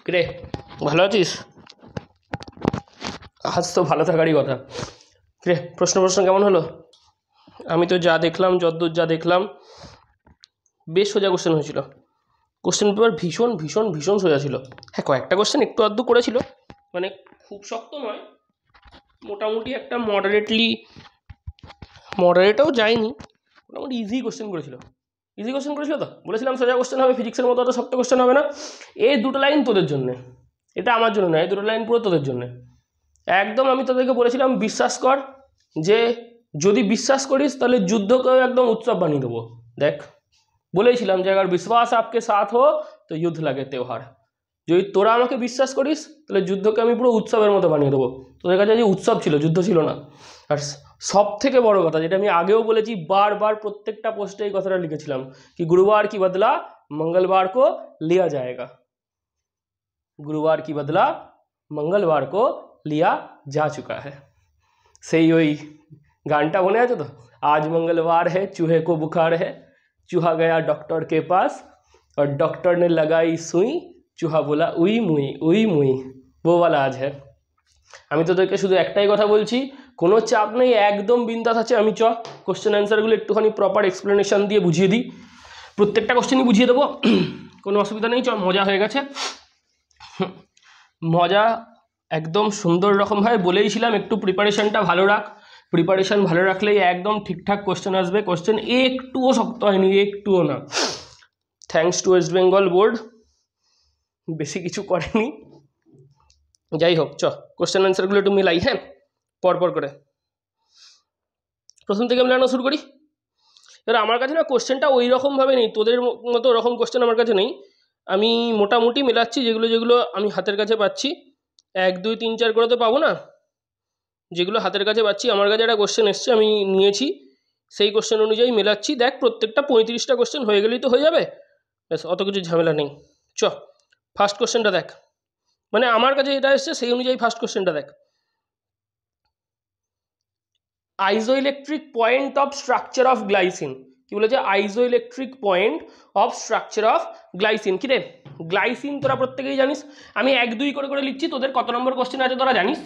রে ভালো আছিস? আজ তো ভালো থাকারই কথা। রে প্রশ্ন কেমন হলো? আমি তো যা দেখলাম, যতদূর যা দেখলাম, বেশ সোজা কোশ্চেন হয়েছিল। কোশ্চেন পেপার ভীষণ ভীষণ ভীষণ সোজা ছিল। হ্যাঁ, কয়েকটা কোশ্চেন একটু আধটু করেছিল, মানে খুব শক্ত নয়, মোটামুটি একটা মডারেটও যায়নি, মোটামুটি ইজি কোশ্চেন করেছিল। ইজি কোশ্চেন করেছিল তো বলেছিলাম সোজা কোশ্চেন হবে, ফিজিক্সের মতো অত শক্ত কোশ্চেন হবে না। এই দুটো লাইন তোদের জন্যে, এটা আমার জন্য না, এই দুটো লাইন পুরো তোদের জন্যে। একদম আমি তোদেরকে বলেছিলাম বিশ্বাস কর, যে যদি বিশ্বাস করিস তাহলে যুদ্ধকেও একদম উৎসব বানিয়ে দেবো। দেখ, বলেছিলাম যে अगर विश्वास आपके साथ हो तो युद्ध लगे त्योहार। যদি তোরা আমাকে বিশ্বাস করিস তাহলে যুদ্ধকে আমি পুরো উৎসবের মতো বানিয়ে দেবো। তোদের কাছে যে উৎসব ছিল, যুদ্ধ ছিল না। আর সব থেকে বড় কথা, যেটা আমি আগেও বলেছি, বারবার প্রত্যেকটা পোস্টে এই কথাটা লিখেছিলাম, কি গুরুবার কি বদলা मंगलवार को लिया जाएगा। गुरुवार की बदला मंगलवार को लिया जा चुका है। সেই ওই গানটা মনে আছে তো, आज मंगलवार है चूहे को बुखार है, चूहा गया डॉक्टर के पास और डॉक्टर ने लगाई सुई, चूहा बोला उई मुई, वो वाला आज है। আমি তোদেরকে শুধু একটাই কথা বলছি, কোনো চাপ নেই, একদম বিন্দাস আছে। আমি কোশ্চেন অ্যান্সারগুলো একটুখানি প্রপার এক্সপ্লেনেশন দিয়ে বুঝিয়ে দিই, প্রত্যেকটা কোশ্চেনই বুঝিয়ে দেবো, কোনো অসুবিধা নেই। মজা হয়ে গেছে, মজা একদম সুন্দর রকমভাবে বলেইছিলাম, একটু প্রিপারেশনটা ভালো রাখ। প্রিপারেশন ভালো রাখলেই একদম ঠিকঠাক কোশ্চেন আসবে। কোশ্চেন একটুও শক্ত হয়নি, একটুও না। Thanks to West Bengal board, বেশি কিছু করেনি। যাই হোক, কোশ্চেন অ্যান্সারগুলো একটু মিলাই, হ্যাঁ, পরপর করে। প্রথম থেকে মেলানো শুরু করি। এবার আমার কাছে না কোশ্চেনটা ওই রকমভাবে নেই, তোদের মতো ওরকম কোশ্চেন আমার কাছে নেই। আমি মোটামুটি মেলাচ্ছি যেগুলো আমি হাতের কাছে পাচ্ছি। 1 2 3 4 করে তো পাবো না, যেগুলো হাতের কাছে পাচ্ছি। আমার কাছে একটা কোশ্চেন এসছে, আমি নিয়েছি, সেই কোশ্চেন অনুযায়ী মেলাচ্ছি। দেখ, প্রত্যেকটা 35টা কোশ্চেন হয়ে গেলেই তো হয়ে যাবে, ব্যাস, অত কিছু ঝামেলা নেই। ফার্স্ট কোশ্চেনটা দেখ, মানে আমার কাছে এটা এসছে সেই অনুযায়ী ফার্স্ট কোশ্চেনটা দেখ। Isoelectric point of structure of glycine. কি বলেছে? Isoelectric point of structure of glycine. কি রে, গ্লাইসিন তোরা প্রত্যেকেই জানিস, আমি 1 2 করে লিখছি, তোদের কত নম্বর কোশ্চেন আছে তোরা জানিস।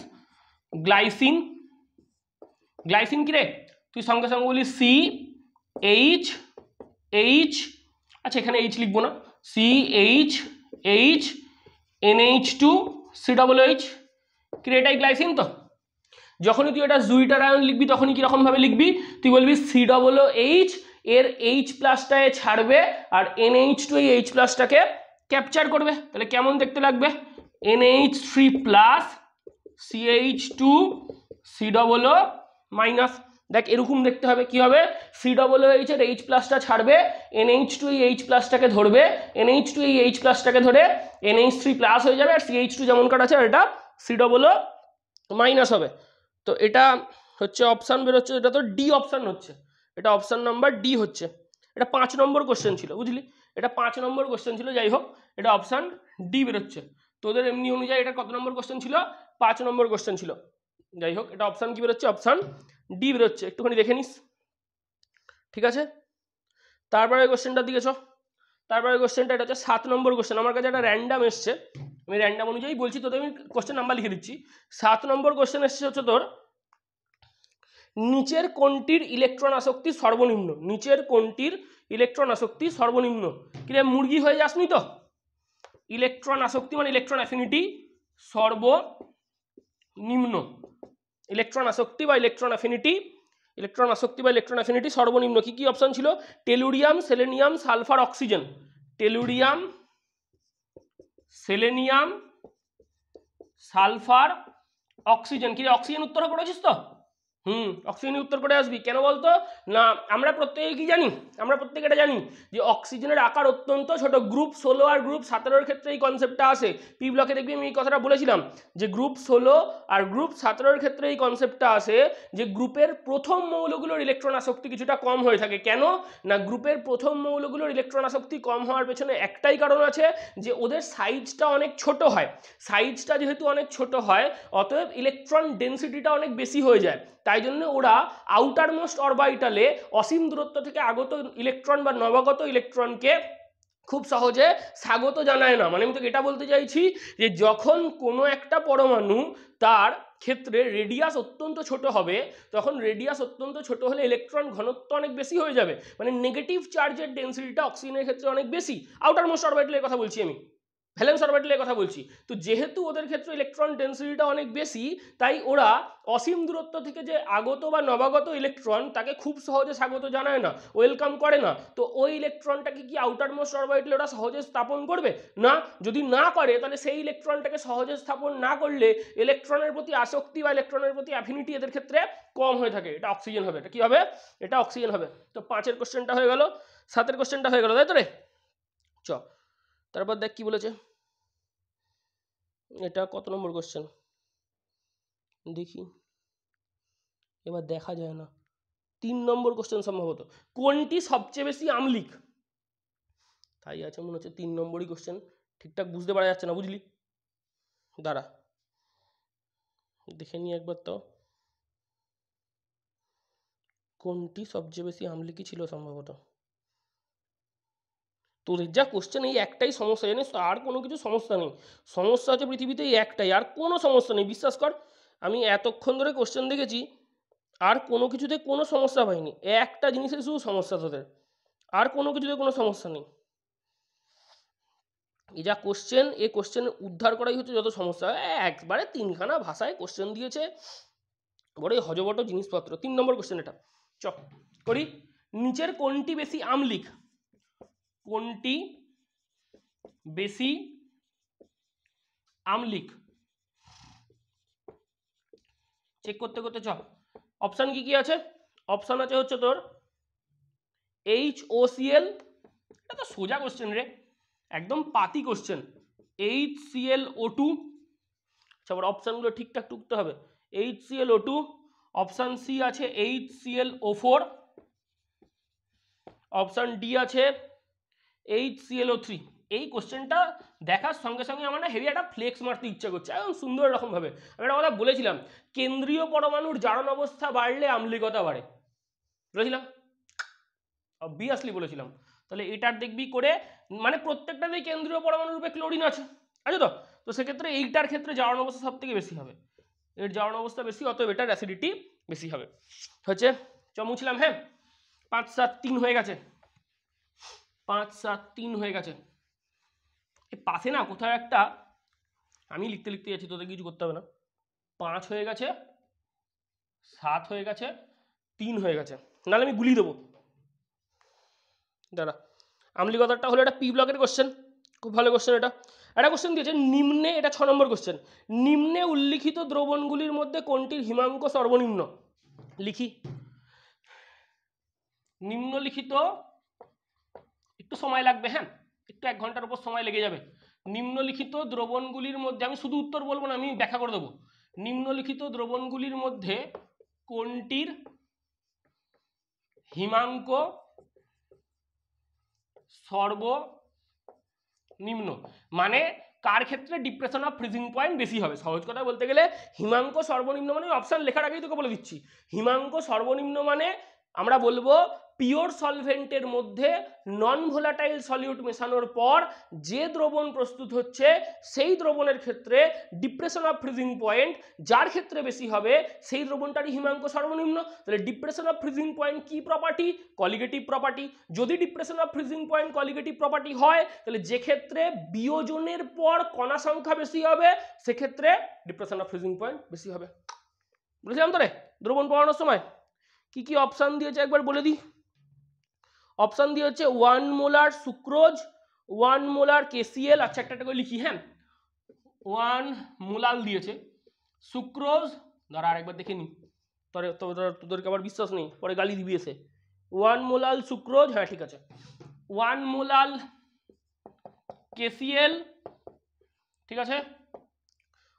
গ্লাইসিন, গ্লাইসিন কি রে, তুই সঙ্গে সঙ্গে বলি CH, আচ্ছা এখানে H লিখবো না, CH NH2 COOH। কি রে, এটাই গ্লাইসিন তো। যখনই তুই এটা জুইটার আয়ন লিখবি তখনই কিরকম ভাবে লিখবি, তুই বলবি COOH, এর H প্লাসটায় ছাড়বে আর NH2 এই H প্লাসটাকে ক্যাপচার করবে। তাহলে কেমন দেখতে লাগবে? NH3 plus CH2 COO minus. দেখ, এরকম দেখতে হবে। কি হবে? COOH এর H প্লাসটা ছাড়বে, NH2 এই H প্লাসটাকে ধরবে, NH2 এই H প্লাসটাকে ধরে NH3 প্লাস হয়ে যাবে, আর CH2 যেমনকার আছে আর এটা COO মাইনাস হবে। তো এটা হচ্ছে অপশান বেরোচ্ছে, এটা তো ডি অপশান হচ্ছে, এটা অপশান নাম্বার ডি হচ্ছে। এটা 5 নম্বর কোশ্চেন ছিল, বুঝলি, এটা 5 নম্বর কোশ্চেন ছিল। যাই হোক, এটা অপশান ডি বেরোচ্ছে। তোদের এমনি অনুযায়ী এটা কত নম্বর কোশ্চেন ছিল? 5 নম্বর কোশ্চেন ছিল। যাই হোক, এটা অপশান কি বেরোচ্ছে? অপশান ডি বেরোচ্ছে, একটুখানি দেখে নিস, ঠিক আছে। তারপরে কোশ্চেনটার দিকে তারপরে কোশ্চেনটা, এটা হচ্ছে 7 নম্বর কোশ্চেন। আমার কাছে একটা র্যান্ডাম এসছে, আমি র্যান্ডাম অনুযায়ী বলছি, তোদের আমি কোশ্চেন নাম্বার লিখে দিচ্ছি। 7 নম্বর কোশ্চেন এসছে হচ্ছে তোর, নিচের কোনটির ইলেকট্রন আসক্তি সর্বনিম্ন। নিচের কোনটির ইলেকট্রন আসক্তি সর্বনিম্ন। কি রে, মুরগি হয়ে যাসনি তো? ইলেকট্রন আসক্তি মানে ইলেকট্রন অ্যাফিনিটি সর্বনিম্ন। ইলেকট্রন আসক্তি বা ইলেকট্রন অ্যাফিনিটি সর্বনিম্ন। কি কি অপশন ছিল? Tellurium, selenium, sulphur, oxygen. Tellurium, selenium, sulphur, oxygen. কি অক্সিজেন উত্তর করেছিস তো? অক্সিজেনের উত্তর করে আসবি। কেন বলতো? না, আমরা প্রত্যেকে কি জানি? আমরা প্রত্যেকে এটা জানি যে অক্সিজেনের আকার অত্যন্ত ছোট। গ্রুপ 16 আর গ্রুপ 17 ক্ষেত্রে এই কনসেপ্টটা আসে। পি ব্লকে দেখবি আমি এই কথাটা বলেছিলাম যে গ্রুপ 16 আর গ্রুপ 17 ক্ষেত্রে এই কনসেপ্টটা আসে যে গ্রুপের প্রথম মৌলগুলোর ইলেকট্রন আসক্তি কিছুটা কম হয়ে থাকে। কেন না, গ্রুপের প্রথম মৌলগুলোর ইলেকট্রন আসক্তি কম হওয়ার পেছনে একটাই কারণ আছে, যে ওদের সাইজটা অনেক ছোট হয়। সাইজটা যেহেতু অনেক ছোট হয়, অতএব ইলেকট্রন ডেন্সিটিটা অনেক বেশি হয়ে যায়। তাই জন্য ওরা আউটার মোস্ট অরবাইটালে অসীম দূরত্ব থেকে আগত ইলেকট্রন বা নবাগত ইলেকট্রনকে খুব সহজে স্বাগত জানায় না। মানে আমি তোকে এটা বলতে চাইছি যে যখন কোনো একটা পরমাণু তার ক্ষেত্রে রেডিয়াস অত্যন্ত ছোট হবে, তখন রেডিয়াস অত্যন্ত ছোট হলে ইলেকট্রন ঘনত্ব অনেক বেশি হয়ে যাবে, মানে নেগেটিভ চার্জের ডেন্সিটিটা অক্সিজেনের ক্ষেত্রে অনেক বেশি। আউটার মোস্ট অরবিটালের কথা বলছি আমি, ভ্যালেন্স অরবিটালের কথা বলছি। তো যেহেতু ওদের ক্ষেত্রে ইলেকট্রন ডেন্সিটিটা অনেক বেশি, তাই ওরা অসীম দূরত্ব থেকে যে আগত বা নবাগত ইলেকট্রন তাকে খুব সহজে স্বাগত জানায় না, ওয়েলকাম করে না। তো ওই ইলেকট্রনটাকে কি আউটার মোস্ট অরবিটালে ওরা সহজে স্থাপন করবে না? যদি না করে তাহলে সেই ইলেকট্রনটাকে সহজে স্থাপন না করলে ইলেকট্রনের প্রতি আসক্তি বা ইলেকট্রনের প্রতি অ্যাফিনিটি এদের ক্ষেত্রে কম হয়ে থাকে। এটা অক্সিজেন হবে। এটা কি হবে? এটা অক্সিজেন হবে। তো 5-এর কোশ্চেনটা হয়ে গেল, 7-এর কোশ্চেনটা হয়ে গেল, তাই তো রে? চ তারপর দেখ কি বলেছে। এটা কত নম্বর কোশ্চেন দেখি, এবার দেখা যায় না। 3 নম্বর কোশ্চেন সম্ভবত। কোনটি সবচেয়ে বেশি আম্লিক? তাই আছে মনে হচ্ছে 3 নম্বরই কোশ্চেন, ঠিকঠাক বুঝতে পারা যাচ্ছে না, বুঝলি? দাঁড়া দেখে নিই একবার। তো কোনটি সবচেয়ে বেশি আম্লিকই ছিল সম্ভবত। তোর যা কোশ্চেন, এই একটাই সমস্যা জানিস তো, আর কোনো কিছু সমস্যা নেই। সমস্যা হচ্ছে পৃথিবীতে এই একটাই, আর কোনো সমস্যা নেই, বিশ্বাস কর। আমি এতক্ষণ ধরে কোশ্চেন দেখেছি, আর কোনো কিছুতে কোনো সমস্যা পাইনি। একটা জিনিসের শুধু সমস্যা তোদের, আর কোনো কিছুতে কোনো সমস্যা নেই। এই যা কোশ্চেন, এই কোশ্চেন উদ্ধার করাই হচ্ছে যত সমস্যা। একবারে 3খানা ভাষায় কোশ্চেন দিয়েছে, বড়ই হজবট জিনিসপত্র। 3 নম্বর কোশ্চেন এটা, চ করি। নিচের কোনটি বেশি আম্লিক? কোনটি বেশি আম্লিক চেক করতে করতে চ। অপশান কি কি আছে? অপশান আছে হচ্ছে তোর HOCl, এটা তো সোজা কোশ্চেন রে, একদম পাতি কোশ্চেন। HClO2, তারপর অপশানগুলো ঠিকঠাক টুকতে হবে। HClO2, অপশান সি আছে HClO4, অপশান ডি আছে HClO3। এই কোশ্চেনটা দেখার সঙ্গে সঙ্গে আমার না হেভি একটা ফ্লেক্স মারতে ইচ্ছা করছে, একদম সুন্দর রকমভাবে। আমি একটা কথা বলেছিলাম, কেন্দ্রীয় পরমাণুর জারণ অবস্থা বাড়লে আম্লিকতা বাড়ে, বলেছিলাম, অবভিয়াসলি বলেছিলাম। তাহলে এটার দেখবি করে, মানে প্রত্যেকটাতেই কেন্দ্রীয় পরমাণু রূপে ক্লোরিন আছে, আছে তো? তো সেক্ষেত্রে এইটার ক্ষেত্রে জারণ অবস্থা সব থেকে বেশি হবে, এর জারণ অবস্থা বেশি, অতএব এটার অ্যাসিডিটি বেশি হবে। হচ্ছে মুছলাম, হ্যাঁ। 5-7-3 হয়ে গেছে, 5-7-3 হয়ে গেছে। এই পাশে না কোথাও একটা, আমি লিখতে লিখতে যাচ্ছি, তোদের কিছু করতে হবে না। 5 হয়ে গেছে, 7 হয়ে গেছে, 3 হয়ে গেছে, নাহলে আমি গুলিয়ে দেবো। দাঁড়া, আম্লিকতাটা হলো একটা পি ব্লকের কোশ্চেন, খুব ভালো কোশ্চেন এটা। একটা কোশ্চেন দিয়েছে নিম্নে, এটা 6 নম্বর কোশ্চেন, নিম্নে উল্লিখিত দ্রবণগুলির মধ্যে কোনটির হিমাঙ্ক সর্বনিম্ন? লিখি, নিম্নলিখিত, একটু সময় লাগবে, হ্যাঁ, একটু 1 ঘন্টার উপর সময় লেগে যাবে। নিম্নলিখিত দ্রবণগুলির মধ্যে, আমি শুধু উত্তর বলবো না, আমি ব্যাখ্যা করে দেবো। নিম্নলিখিত দ্রবণগুলির মধ্যে কোনটির হিমাঙ্ক সর্বনিম্ন, মানে কার ক্ষেত্রে ডিপ্রেশন অফ ফ্রিজিং পয়েন্ট বেশি হবে। সহজ কথা বলতে গেলে হিমাঙ্ক সর্বনিম্ন মানে, অপশান লেখার আগেই তোকে বলে দিচ্ছি, হিমাঙ্ক সর্বনিম্ন মানে আমরা বলবো পিওর সলভেন্টের মধ্যে নন ভোলাটাইল সলিউট মেশানোর পর যে দ্রবণ প্রস্তুত হচ্ছে, সেই দ্রবণের ক্ষেত্রে ডিপ্রেশন অফ ফ্রিজিং পয়েন্ট যার ক্ষেত্রে বেশি হবে, সেই দ্রবণটারই হিমাঙ্ক সর্বনিম্ন। তাহলে ডিপ্রেশন অফ ফ্রিজিং পয়েন্ট কি প্রপার্টি? Colligative property. যদি depression of freezing point colligative property হয়, তাহলে যে ক্ষেত্রে বিয়োজনের পর কণা সংখ্যা বেশি হবে, সেক্ষেত্রে ডিপ্রেশন অফ ফ্রিজিং পয়েন্ট বেশি হবে। বুঝলাম তো রে? দ্রবণ পড়ানোর সময় কি কি অপশান দিয়েছে একবার বলে দিই। অপশান দিয়ে হচ্ছে 1 মোলার সুক্রোজ, 1 মোলার KCl, আচ্ছা একটা করে লিখি, হ্যাঁ। 1 মোলাল দিয়েছে সুক্রোজ, দাঁড়া আরেকবার দেখে নি, তোদেরকে আবার বিশ্বাস নেই, পরে গালি দিবি এসে। 1 মোলাল সুক্রোজ, হ্যাঁ ঠিক আছে। 1 মোলাল KCl, ঠিক আছে।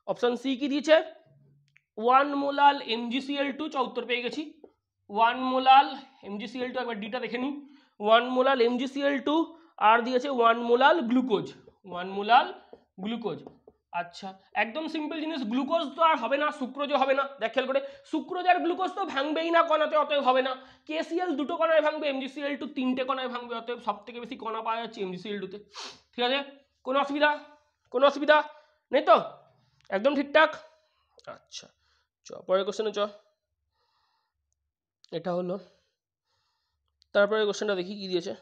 অপশান সি কি দিয়েছে? 1 মোলাল MgCl2, উত্তর পেয়ে গেছি। 1 মোলাল MgCl2, একবার ডিটা দেখে নিই। 1 মোলাল MgCl2 আর দিয়েছে 1 মোলাল গ্লুকোজ, 1 মোলাল গ্লুকোজ। আচ্ছা একদম সিম্পল জিনিস, গ্লুকোজ তো আর হবে না, সুক্রোজ হবে না, দেখ খেয়াল করে, সুক্রোজ আর গ্লুকোজ তো ভাঙবেই না কণাতে, অতএব হবে না। KCl দুটো কণায় ভাঙবে, MgCl2 তিনটে কণায় ভাঙবে, অতএব সব থেকে বেশি কণা পাওয়া যাচ্ছে MgCl2 তে। ঠিক আছে, কোনো অসুবিধা, কোনো অসুবিধা নেই তো, একদম ঠিকঠাক। আচ্ছা চ পরের কোশ্চেনে চ, এটা হলো, তারপরে কোশ্চেনটা দেখি কি দিয়েছে,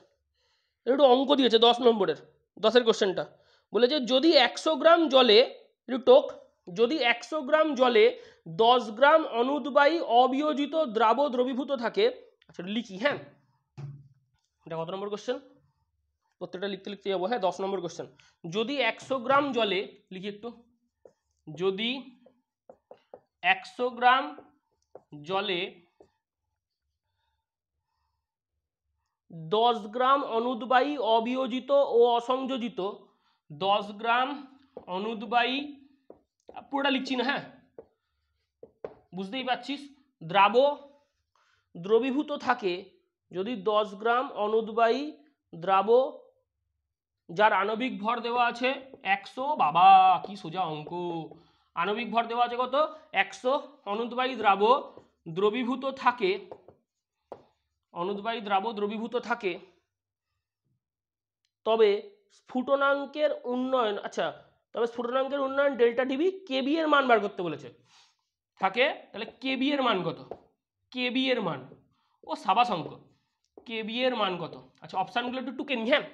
একটু অঙ্ক দিয়েছে 10 নম্বরের, 10-এর কোশ্চেনটা বলেছে যদি 100 গ্রাম জলে, একটু টোক, যদি 100 গ্রাম জলে 10 গ্রাম অনুদ্বায়ী অবিয়োজিত দ্রবীভূত থাকে, আচ্ছা লিখি, হ্যাঁ এটা কত নম্বর কোশ্চেন, প্রত্যেকটা লিখতে লিখতে যাবো, হ্যাঁ 10 নম্বর কোশ্চেন। যদি 100 গ্রাম জলে, লিখি একটু, যদি 100 গ্রাম জলে 10 গ্রাম অনুদ্বায়ী অবিয়োজিত ও অসংযোজিত, 10 গ্রাম অনুদ্বায়ী, পুরোটা লিখছি না, হ্যাঁ বুঝতেই পারছিস, দ্রবীভূত থাকে, যদি 10 গ্রাম অনুদ্বায়ী দ্রাব যার আণবিক ভর দেওয়া আছে 100, বাবা কি সোজা অঙ্ক, আণবিক ভর দেওয়া আছে কত 100, অনুদ্বায়ী দ্রবীভূত থাকে, অনুদ্বায়ী দ্রবীভূত থাকে, তবে স্ফুটনাঙ্কের উন্নয়ন, আচ্ছা তবে স্ফুটনাঙ্কের উন্নয়ন ডেল্টা টিভি কেবি এর মান বার করতে বলেছে থাকে, তাহলে কেবি এর মান কত, কেবি এর মান, ও সাবাস অঙ্ক, কেবি এর মান কত, আচ্ছা অপশানগুলো একটু টুকে নি, হ্যাঁ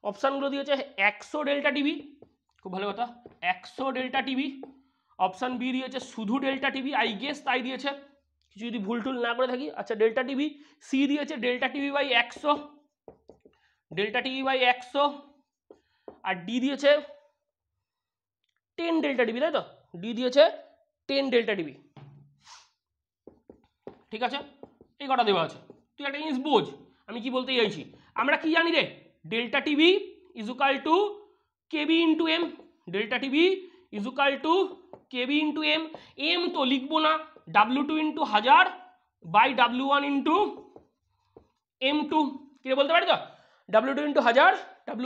অপশানগুলো দিয়েছে 100 ডেল্টা টিভি, খুব ভালো কথা 100 ডেল্টা টিভি, অপশান বি দিয়েছে শুধু ডেল্টা টিভি, আই গেস তাই দিয়েছে, কিছু যদি ভুল টুল না করে থাকি, আচ্ছা ডেল্টা টিভি, সি দিয়েছে delta TV by 100, delta TV by 100, আর ডি দিয়েছে 10 ডেল্টা টিভি, তাই তো, ডি দিয়েছে 10 ডেল্টা টিভি, ঠিক আছে এই কটা দেওয়া আছে, তুই একটা জিনিস বোঝ আমি কি বলতে চাইছি, আমরা কি জানি রে, delta TV is equal to KB into M, delta TV is equal to KB into M, M তো লিখবো না, W2 into 1000 by W1 into M2, কি বলতে পারি তো, W2 ইন্টু 1000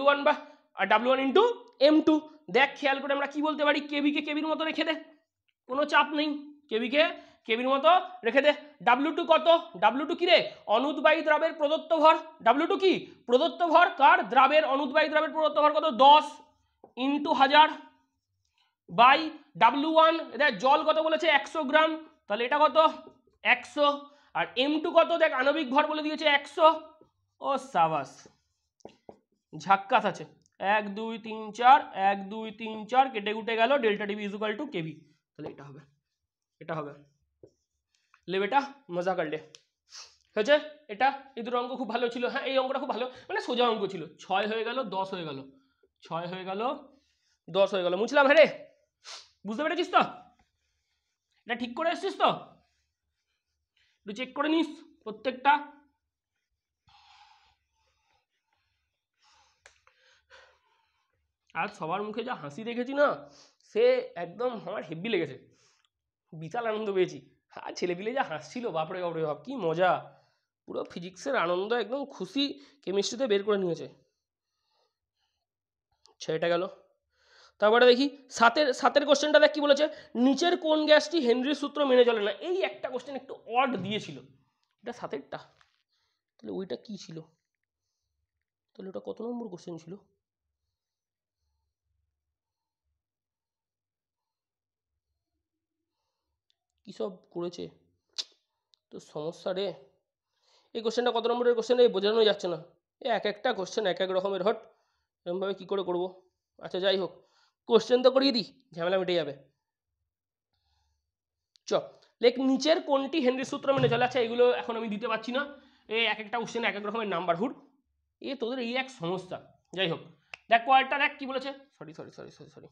W1 বা আর W1 ইন্টু M2, দেখ খেয়াল করে আমরা কি বলতে পারি, কেবিকে কেবির মতো রেখে দে, কোনো চাপ নেই, কেবিকে কেবির মতো রেখে দে, W2 কত, W2 কি রে, অনুদ্বায়ী দ্রাবের প্রদত্ত ভর, W2 কি প্রদত্ত ভর, কার দ্রাবের, অনুদ্বায়ী দ্রাবের প্রদত্ত ভর কত 10 ইন্টু 1000 বাই W1, দেখ জল কত বলেছে 100 গ্রাম, তাহলে এটা কত 100, আর M2 কত দেখ আণবিক ভর বলে দিয়েছে 100, ও সাবাস ঝাক্কাস আছে, 1 2 3 4 1 2 3 4 কেটে কুটে গেল, delta TV is equal to KB, তাহলে এটা হবে, এটা হবে, লে বেটা মজা কর লে, হয়েছে এটা, এই দুটো অঙ্ক খুব ভালো ছিল, হ্যাঁ এই অঙ্কটা খুব ভালো, মানে সোজা অঙ্ক ছিল, 6 হয়ে গেল 10 হয়ে গেল, 6 হয়ে গেল 10 হয়ে গেল, মুছলাম, হ্যাঁ রে বুঝতে পেরেছিস তো, এটা ঠিক করে এসছিস তো, একটু চেক করে নিস প্রত্যেকটা, আর সবার মুখে যা হাসি দেখেছি না, সে একদম আমার হেব্বি লেগেছে, বিশাল আনন্দ পেয়েছি, আর ছেলেপিলে যা হাসছিল বাপরে বাপরে বাপ কি মজা, পুরো ফিজিক্সের আনন্দ একদম খুশি কেমিস্ট্রিতে বের করে নিয়েছে, সেটা গেল। তারপরে দেখি সাতের কোশ্চেনটা দেখ কি বলেছে, নিচের কোন গ্যাসটি হেনরির সূত্র মেনে চলে না, এই একটা কোশ্চেন একটু অড দিয়েছিল, এটা 7-এরটা, তাহলে ওইটা কি ছিল, তাহলে ওটা কত নম্বর কোশ্চেন ছিল, কী সব করেছে তো সমস্যা রে, এই কোশ্চেনটা কত নম্বরের কোশ্চেন এই বোঝানো যাচ্ছে না, এক একটা কোশ্চেন এক এক রকমের, হট এরকমভাবে কী করে করবো, আচ্ছা যাই হোক কোশ্চেন তো করিয়ে দিই, ঝামেলা মিটে যাবে, চ লেখ নিচের কোনটি হেনরির সূত্র মেনে চলে, আচ্ছা এগুলো এখন আমি দিতে পারছি না, এই এক একটা কোশ্চেন এক এক রকমের নাম্বার, হুড এ তোদের এই এক সমস্যা, যাই হোক দেখ পরেরটা দেখ কি বলেছে, সরি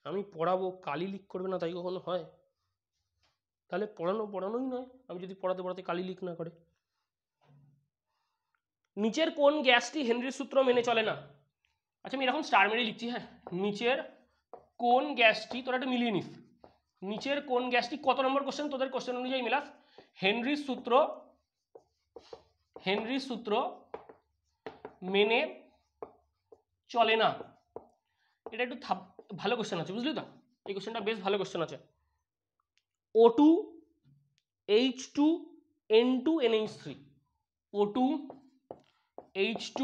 আমি পড়াবো কালি লিক করবে না তাই কখনো হয়, তাহলে পড়ানোই নয়, আমি যদি পড়াতে কালি লিক না করে, নিচের কোন গ্যাসটি হেনরির সূত্র মেনে চলে না, আচ্ছা আমি এরকম স্টার মেরে লিখছি, হ্যাঁ নিচের কোন গ্যাসটি, তোরা একটা মিলিয়ে নিস, নিচের কোন গ্যাসটি কত নম্বর কোশ্চেন, তোদের কোশ্চেন অনুযায়ী মেলাস, হেনরির সূত্র মেনে চলে না, এটা একটু ভালো কোশ্চেন আছে, বুঝলি তো? এই কোশ্চেনটা বেশ ভালো কোশ্চেন আছে। O2 H2 N2 NH3, O2 H2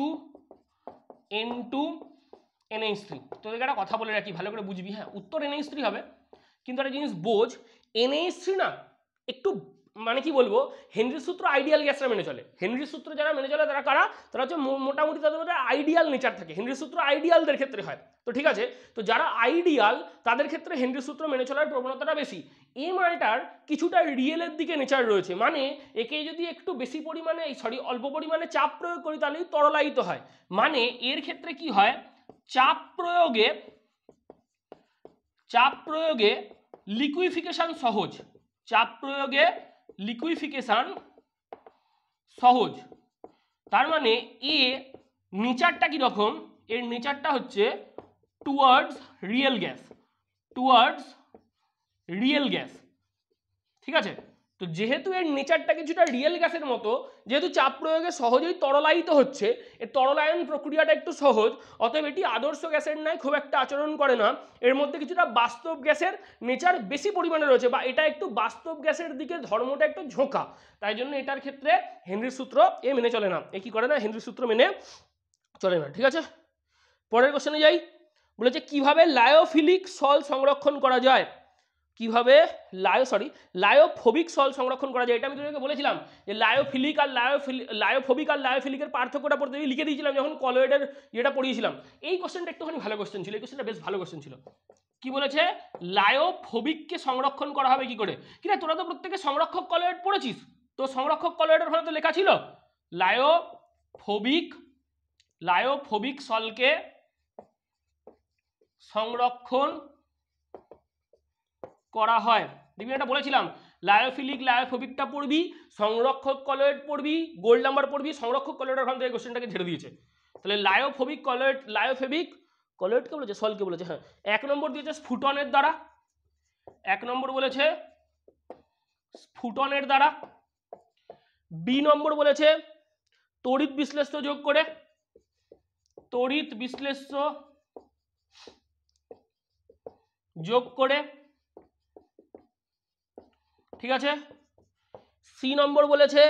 N2 NH3। তোদেরকে একটা কথা বলে রাখি, ভালো করে বুঝবি, হ্যাঁ উত্তর NH3 হবে, কিন্তু একটা জিনিস বোঝ, NH3 না একটু মানে কি বলবো, হেনরির সূত্র আইডিয়াল গ্যাসরা মেনে চলে। হেনরির সূত্র যারা মেনে চলে তারা কারা? তারা হচ্ছে মোটামুটি তাদের মধ্যে আইডিয়াল নেচার থাকে। হেনরির সূত্র আইডিয়ালদের ক্ষেত্রে হয়, তো ঠিক আছে। তো যারা আইডিয়াল তাদের ক্ষেত্রে হেনরির সূত্র মেনে চলার প্রবণতাটা বেশি। এই মালটার কিছুটা রিয়েলের দিকে নেচার রয়েছে, মানে একে যদি একটু বেশি পরিমাণে অল্প পরিমাণে চাপ প্রয়োগ করি তাহলেই তরলায়িত হয়। মানে এর ক্ষেত্রে কি হয়, চাপ প্রয়োগে লিকুইফিকেশন সহজ, চাপ প্রয়োগে লিকুইফিকেশন সহজ। তার মানে এ নেচারটা কি রকম, এর নেচারটা হচ্ছে টুয়ার্ডস রিয়েল গ্যাস, ঠিক আছে। তো যেহেতু এর নেচারটা কিছুটা রিয়েল গ্যাসের মতো, যেহেতু চাপ প্রয়োগে সহজেই তরলায়িত হচ্ছে, এর তরলায়ন প্রক্রিয়াটা একটু সহজ, অতএব এটি আদর্শ গ্যাসের ন্যায় খুব একটা আচরণ করে না। এর মধ্যে কিছুটা বাস্তব গ্যাসের নেচার বেশি পরিমাণে রয়েছে, বা এটা একটু বাস্তব গ্যাসের দিকে ধর্মটা একটু ঝোঁকা, তাই জন্য এটার ক্ষেত্রে হেনরির সূত্র এ মেনে চলে না। এ কি করে না, হেনরির সূত্র মেনে চলে না, ঠিক আছে। পরের কোশ্চেনে যাই। বলেছে কিভাবে লায়োফিলিক সল সংরক্ষণ করা যায়, কিভাবে লায়োফোবিক সল সংরক্ষণ করা যায়। এটা আমি তোমাকে বলেছিলাম যে লায়োফিলিক আর লায়োফোবিক আর লায়োফিলিকের পার্থক্যটা পড়তে লিখে দিয়েছিলাম যখন কলয়েডের যেটা পড়িয়েছিলাম। এই কোশ্চেনটা একটুখানি ভালো কোশ্চেন ছিল, এই কোশ্চেনটা বেশ ভালো কোশ্চেন ছিল। কি বলেছে, লায়োফোবিককে সংরক্ষণ করা হবে কি করে। কিনা তোরা তো প্রত্যেকে সংরক্ষক কলয়েড পড়েছিস, তো সংরক্ষক কলয়েডের ওখানে তো লেখা ছিল লায়োফোবিক সলকে সংরক্ষণ করা হয়। দেখবি এটা বলেছিলাম, লায়োফোবিকটা পড়বি, সংরক্ষক কলয়েড পড়বি, গোল্ড নাম্বার পড়বি, সংরক্ষক কলয়েডের ওখান থেকে কোশ্চেনটাকে ঝেড়ে দিয়েছে। তাহলে লায়োফোবিক কলয়েডকে বলেছে, সলকে বলেছে, হ্যাঁ। 1 নম্বর দিয়েছে স্ফুটনের দ্বারা, 1 নম্বর বলেছে স্ফুটনের দ্বারা। বি নম্বর বলেছে তড়িৎ বিশ্লেষ্য যোগ করে, তড়িৎ বিশ্লেষ্য যোগ করে, ঠিক আছে। সি নম্বর বলেছে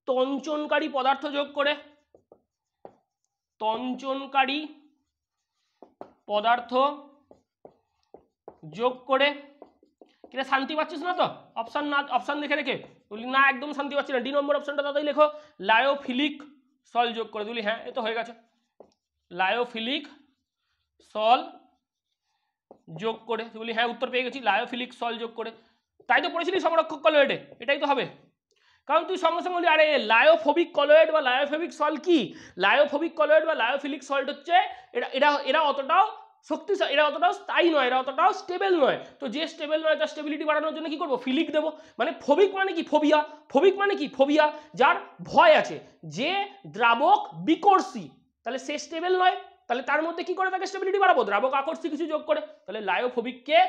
তঞ্চনকারী পদার্থ যোগ করে, তঞ্চনকারী পদার্থ যোগ করে। কিনা শান্তি পাচ্ছিস না তো অপশন দেখে রেখে? বলি না একদম শান্তি পাচ্ছি না। ডি নম্বর অপশনটা তাতেই লেখো, লায়োফিলিক সল যোগ করে। বলি হ্যাঁ এ তো হয়ে গেছে, লায়োফিলিক সল যোগ করে। বলি হ্যাঁ উত্তর পেয়ে গেছি, লায়োফিলিক সল যোগ করে। তাই তো পড়েছিলি সংরক্ষক কলয়েডে, এটাই তো হবে। কারণ তুই সঙ্গে সঙ্গে বলি আরে লায়োফোবিক কলয়েড বা লায়োফোবিক সল কি, লায়োফোবিক কলয়েড বা লায়োফিলিক সল্ট হচ্ছে এরা অতটাও শক্তিশালী, এরা অতটাও স্থায়ী নয়, এরা অতটাও স্টেবল নয়। তো যে স্টেবল নয় তার স্টেবিলিটি বাড়ানোর জন্য কি করবো, ফিলিক দেবো। মানে ফোবিক মানে কি, ফোবিয়া, যার ভয় আছে, যে দ্রাবক বিকর্ষী, তাহলে সে স্টেবল নয়, তাহলে তার মধ্যে কি করে তাকে স্টেবিলিটি বাড়াবো, দ্রাবক আকর্ষী কিছু যোগ করে। তাহলে লায়োফোবিককে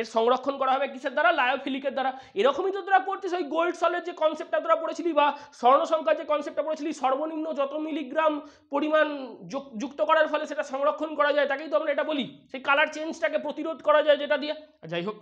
এর সংরক্ষণ করা হবে কিসের দ্বারা, লায়োফিলিকের দ্বারা। এরকমই তো তোরা করছিস ওই গোল্ড সলের যে কনসেপ্টটা তোরা পড়েছিলি, বা স্বর্ণ সংখ্যার যে কনসেপ্টটা পড়েছিলি, সর্বনিম্ন যত মিলিগ্রাম পরিমাণ যুক্ত করার ফলে সেটা সংরক্ষণ করা যায়, তাকেই তো আমরা এটা বলি। সেই কালার চেঞ্জটাকে প্রতিরোধ করা যায় যেটা দিয়ে। যাই হোক,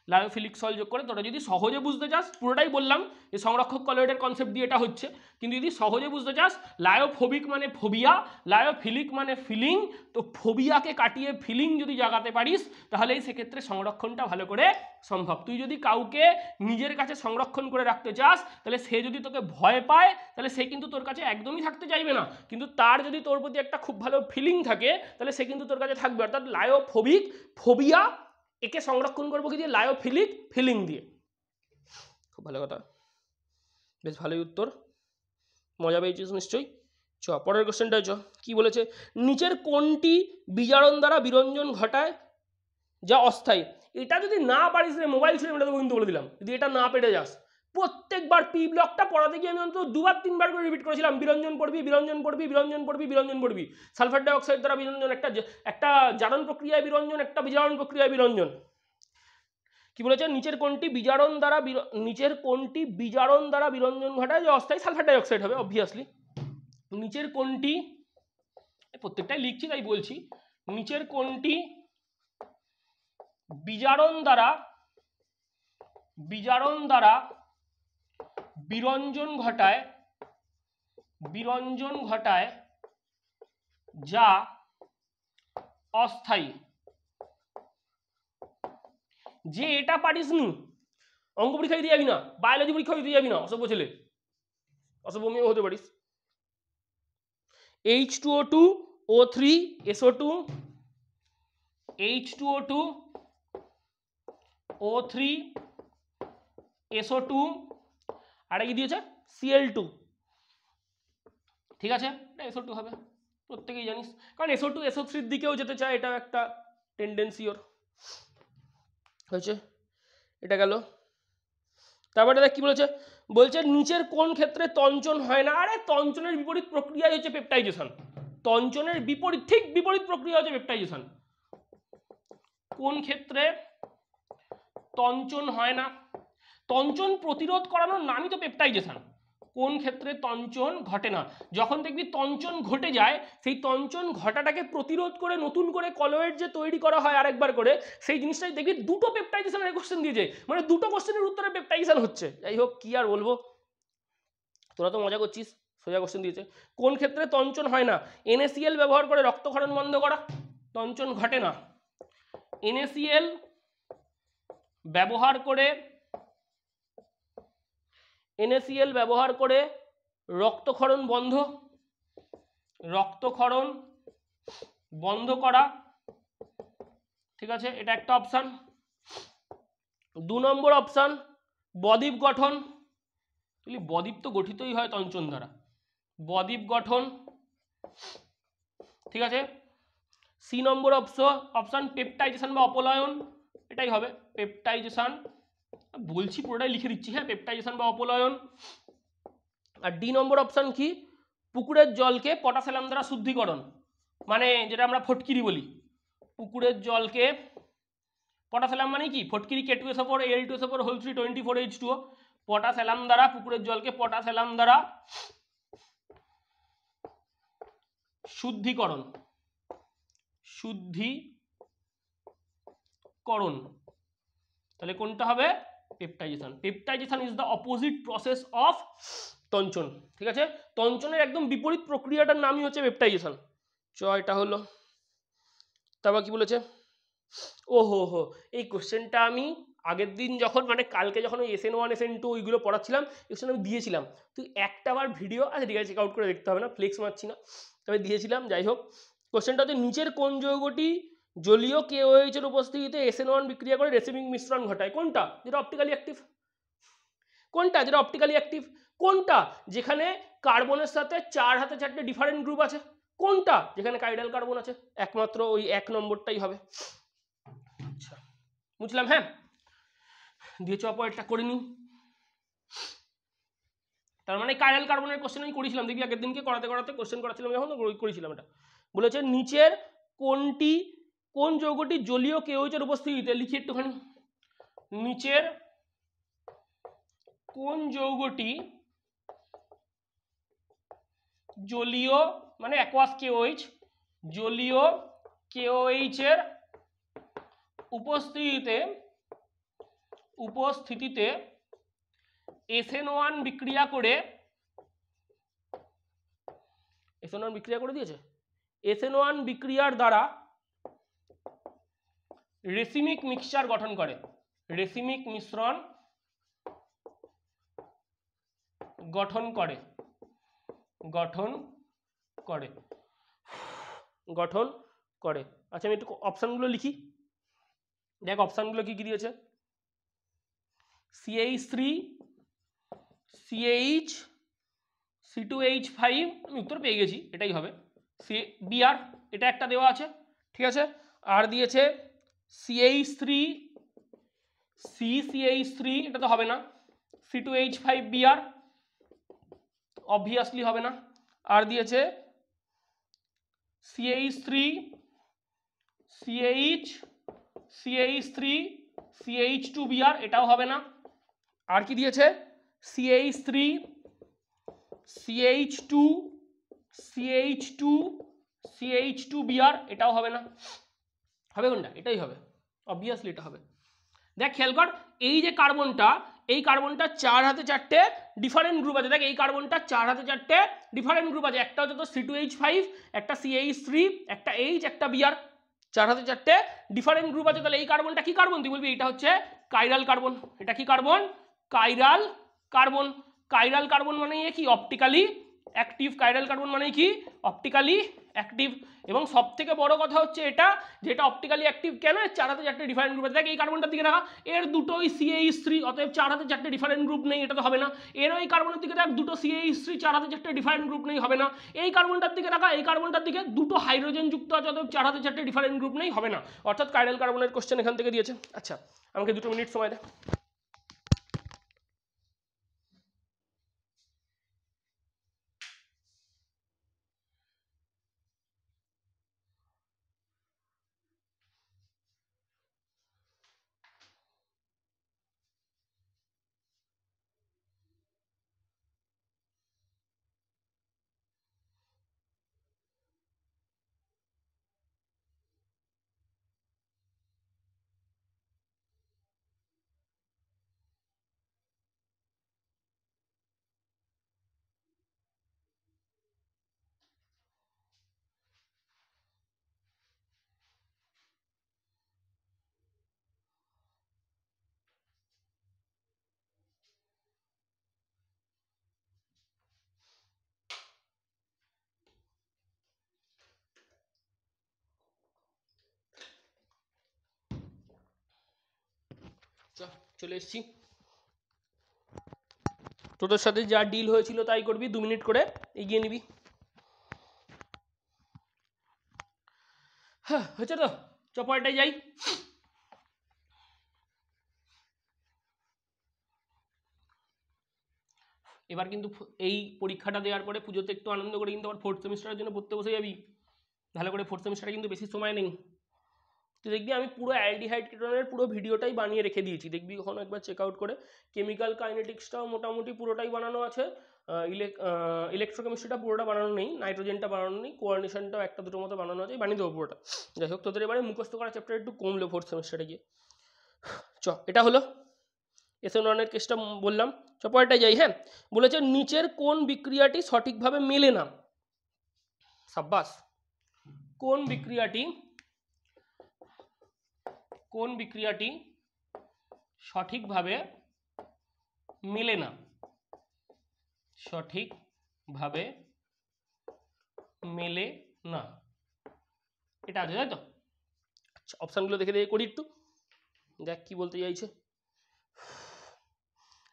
লায়োফিলিক সল যোগ করে। তোরা যদি সহজে বুঝতে চাস, পুরোটাই বললাম যে সংরক্ষক কলয়েডের কনসেপ্ট দিয়ে এটা হচ্ছে, কিন্তু যদি সহজে বুঝতে চাস, লায়োফোবিক মানে ফোবিয়া, লায়োফিলিক মানে ফিলিং, তো ফোবিয়াকে কাটিয়ে ফিলিং যদি জাগাতে পারিস তাহলেই সেক্ষেত্রে সংরক্ষণটা ভালো করে সম্ভব। তুই যদি কাউকে নিজের কাছে সংরক্ষণ করে রাখতে চাস, তাহলে সে যদি তোকে ভয় পায় তাহলে সে কিন্তু তোর কাছে একদমই থাকতে চাইবে না, কিন্তু তার যদি তোর প্রতি একটা খুব ভালো ফিলিং থাকে তাহলে সে কিন্তু তোর কাছে থাকবে। অর্থাৎ লায়োফোবিক ফোবিয়া, একে সংরক্ষণ করবো কি দিয়ে, লায়োফিলিক ফিলিং দিয়ে। খুব ভালো কথা, বেশ ভালোই উত্তর, মজা পেয়েছিস নিশ্চয়ই। পরের কোশ্চেনটা কি বলেছে, নিচের কোনটি বিজারণ দ্বারা বিরঞ্জন ঘটায় যা অস্থায়ী। এটা যদি না পারিস রে, মোবাইল ছুঁড়ে মেরে দেবো কিন্তু বলে দিলাম, যদি এটা না পেরে যাস। প্রত্যেকবার পি ব্লকটা পড়াতে গিয়ে আমি অন্তত 2-3 বার করে রিপিট করেছিলাম, বিরঞ্জন পড়বি। সালফার ডাইঅক্সাইড দ্বারা বিরঞ্জন, একটা জারণ প্রক্রিয়ায় বিরঞ্জন, একটা বিজারণ প্রক্রিয়ায় বিরঞ্জন। কি বলেছে, নিচের কোনটি বিজারণ দ্বারা বিরঞ্জন ঘটায় যে অস্থায়ী, সালফার ডাইঅক্সাইড হবে অবভিয়াসলি। নিচের কোনটি, প্রত্যেকটাই লিখছি তাই বলছি, নিচের কোনটি বিজারণ দ্বারা বিরঞ্জন ঘটায় যা অস্থায়ী? যে এটা পারিসনি অঙ্ক পরীক্ষা দিতে যাবি না, বায়োলজি পরীক্ষা দিতে যাবি না, অসভ্য ছেলে, অসভ্য মেয়েও হতে পারিস। H2O2 O3 SO2 H2O2 O3 SO2 আর কি দিয়েছে Cl2, ঠিক আছে, এটা SO2 হবে, প্রত্যেকেই জানিস, কারণ SO2 SO3 এর দিকেও যেতে চায়, এটা একটা টেন্ডেন্সি ওর হয়েছে। এটা গেল। তারপরে দেখ কি বলেছে, বলছে নিচের কোন ক্ষেত্রে তঞ্চন হয় না? আরে তঞ্চনের বিপরীত প্রক্রিয়া হচ্ছে পেপটাইজেশন, তঞ্চনের বিপরীত, ঠিক বিপরীত প্রক্রিয়া হচ্ছে পেপটাইজেশন। কোন ক্ষেত্রে তঞ্চন হয় না? তঞ্চন প্রতিরোধ করানোর নামই তো পেপটাইজেশন। কোন ক্ষেত্রে তঞ্চন ঘটে না? যখন দেখবি তঞ্চন ঘটে যায়, সেই তঞ্চন ঘটাটাকে প্রতিরোধ করে নতুন করে কলয়েড যে তৈরি করা হয় আরেকবার করে, সেই জিনিসটাই দেখবি দুটো পেপটাইজেশনের কোশ্চেন দিয়েছে, মানে দুটো কোশ্চেনের উত্তরে পেপটাইজেশন হচ্ছে। যাই হোক, কি আর বলবো, তোরা তো মজা করছিস, সোজা কোশ্চেন দিয়েছে। কোন ক্ষেত্রে তঞ্চন হয় না? NaCl ব্যবহার করে রক্তক্ষরণ বন্ধ করা, তঞ্চন ঘটে না। NaCl ব্যবহার করে রক্তক্ষরণ বন্ধ করা, ঠিক আছে, এটা একটা অপশান। 2 নম্বর অপশান বদ্বীপ গঠন, বদ্বীপ তো গঠিতই হয় তঞ্চন দ্বারা, বদ্বীপ গঠন, ঠিক আছে। সি নম্বর অপশান পেপটাইজেশন বা অপলয়ন, এটাই হবে পেপটাইজেশন, বলছি পুরোটাই লিখে দিচ্ছি, হ্যাঁ, পেপটাইজেশন বা অপলয়ন। আর ডি নম্বর অপশান কি? পুকুরের জলকে পটাসিয়াম দ্বারা শুদ্ধিকরণ, মানে যেটা আমরা ফটকিরি বলি, পুকুরের জলকে পটাসিয়াম মানে কি, ফটকিরি K2SO4 Al2SO4 whole 3 24 H2O, potassium দ্বারা, পুকুরের জলকে পটাসিয়াম দ্বারা শুদ্ধিকরণ, তাহলে কোনটা হবে? Peptization. Peptization is the opposite process of তঞ্চন, ঠিক আছে, তঞ্চনের একদম বিপরীত প্রক্রিয়াটার নামই হচ্ছে পেপটাইজেশন। এটা হলো। তারপর কি বলেছে, ওহো, এই কোশ্চেনটা আমি আগের দিন যখন, মানে কালকে যখন ওই SN1 SN2 ওইগুলো পড়াচ্ছিলাম, কোশ্চেন আমি দিয়েছিলাম, তুই একটা বার ভিডিও, আচ্ছা ঠিক আছে, চেক আউট করে দেখতে হবে না, ফ্লেক্স মারছি না, তবে দিয়েছিলাম। যাই হোক, কোশ্চেনটা হচ্ছে নিচের কোন যৌগটি জলীয় KOH এর উপস্থিতিতে SN1 বিক্রিয়া করে রেসিমিক মিশ্রণ ঘটায়? কোনটা? যেটা অপটিক্যালি অ্যাক্টিভ। কোনটা? যেটা অপটিক্যালি অ্যাক্টিভ। কোনটা? যেখানে কার্বনের সাথে 4 হাতে 4টে ডিফারেন্ট গ্রুপ আছে। কোনটা? যেখানে কাইরাল কার্বন আছে। একমাত্র ওই 1 নম্বরটাই হবে। আচ্ছা, বুঝলাম, হ্যাঁ, দিয়ে চপরটা করে নিই। তার মানে কাইরাল কার্বনের কোশ্চেন আমি করেছিলাম, দেখবি আগের দিনকে করাতে কোশ্চেন করাচ্ছিলাম যখন করেছিলাম। এটা বলেছে নিচের কোন যৌগটি জলীয় KOH এর উপস্থিতিতে, লিখি একটুখানি, নিচের কোন যৌগটি জলীয়, মানে অ্যাকোয়াস KOH, জলীয় KOH এর উপস্থিতিতে SN1 বিক্রিয়া করে দিয়েছে, SN1 বিক্রিয়ার দ্বারা রেসিমিক মিক্সচার গঠন করে, রেসিমিক মিশ্রণ গঠন করে। আচ্ছা, আমি একটু অপশানগুলো লিখি, দেখ অপশানগুলো কি কি দিয়েছে। CH3 CH C2H5, আমি উত্তর পেয়ে গেছি, এটাই হবে Br, এটা একটা দেওয়া আছে, ঠিক আছে। আর দিয়েছে CH3 CCH3, এটা তো হবে না, C2H5Br অবভিয়াসলি হবে না। আর দিয়েছে CH3 CH3 CH2Br, এটাও হবে না। আর কি দিয়েছে CH3 CH2 CH2Br, এটাও হবে না, হবে কোনটা? এটাই হবে, অবভিয়াসলি এটা হবে। দেখ খেয়াল কর, এই যে কার্বনটা, এই কার্বনটা 4 হাতে 4টে ডিফারেন্ট গ্রুপ আছে। দেখ এই কার্বনটা 4 হাতে 4টে ডিফারেন্ট গ্রুপ আছে, একটা হচ্ছে তো C2H5, একটা CH3, একটা H, একটা Br, 4 হাতে 4টে ডিফারেন্ট গ্রুপ আছে। তাহলে এই কার্বনটা কি কার্বন? তুই বলবি এটা হচ্ছে কাইরাল কার্বন। এটা কি carbon? Chiral carbon. Chiral carbon মানে কি? Optically active. কাইরাল কার্বন মানে কি? Optically active. এবং সব থেকে বড় কথা হচ্ছে এটা, যেটা অপটিক্যালি অ্যাক্টিভ কেন? 4 হাতে 4টে ডিফারেন্ট গ্রুপ আছে। দেখ এই কার্বনটার দিকে দেখা, এর দুটোই CH3, অতএব 4 হাতে 4টে ডিফারেন্ট গ্রুপ নেই, এটা তো হবে না। এর ওই কার্বনের দিকে দেখ, দুটো CH3, 4 হাতে 4টে ডিফারেন্ট গ্রুপ নেই, হবে না। এই কার্বনটার দিকে দেখা, এই কার্বনটার দিকে দুটো হাইড্রোজেন যুক্ত আছে, অতএব 4 হাতে 4টে ডিফারেন্ট গ্রুপ নেই, হবে না। অর্থাৎ কাইরাল কার্বনের কোশ্চেন এখান থেকে দিয়েছে। আচ্ছা, আমাকে 2 মিনিট সময় দে। চলে এসছি। তোদের সাথে যা ডিল হয়েছিল তাই করবি, 2 মিনিট করে এগিয়ে নিবি। হ্যাঁ, হয়েছে তো? পরেরটাই যাই। এবার কিন্তু এই পরীক্ষাটা দেওয়ার পরে পুজোতে একটু আনন্দ করে কিন্তু আবার 4th সেমিস্টারের জন্য পড়তে বসে যাবি। ভালো করে 4th সেমিস্টারে কিন্তু বেশি সময় নেই। তুই দেখবি আমি পুরো অ্যালডিহাইড কেটনের পুরো ভিডিওটাই বানিয়ে রেখে দিয়েছি, দেখবি কখনো একবার চেক আউট করে। কেমিক্যাল কাইনেটিক্সটাও মোটামুটি পুরোটাই বানানো আছে, ইলেকট্রোকেমিস্ট্রিটা পুরোটা বানানো নেই, নাইট্রোজেনটা বানানো নেই, কোঅর্ডিনেশনটাও একটা দুটোর মতো বানানো আছে, বানিয়ে দেবো পুরোটা। যাই হোক, তোদের এবারে মুখস্থ করা চ্যাপ্টার একটু কমলো 4th সেমিস্টারে গিয়ে। এটা হলো SN1 কেসটা বললাম। পরেরটাই যাই। হ্যাঁ, বলেছে নিচের কোন বিক্রিয়াটি সঠিকভাবে মেলে না? সাব্বাস। কোন বিক্রিয়াটি সঠিকভাবে মেলে না? সঠিকভাবে মেলে না, এটা আছে তাই তো? আচ্ছা, অপশানগুলো দেখে করি একটু, দেখ কি বলতে চাইছে।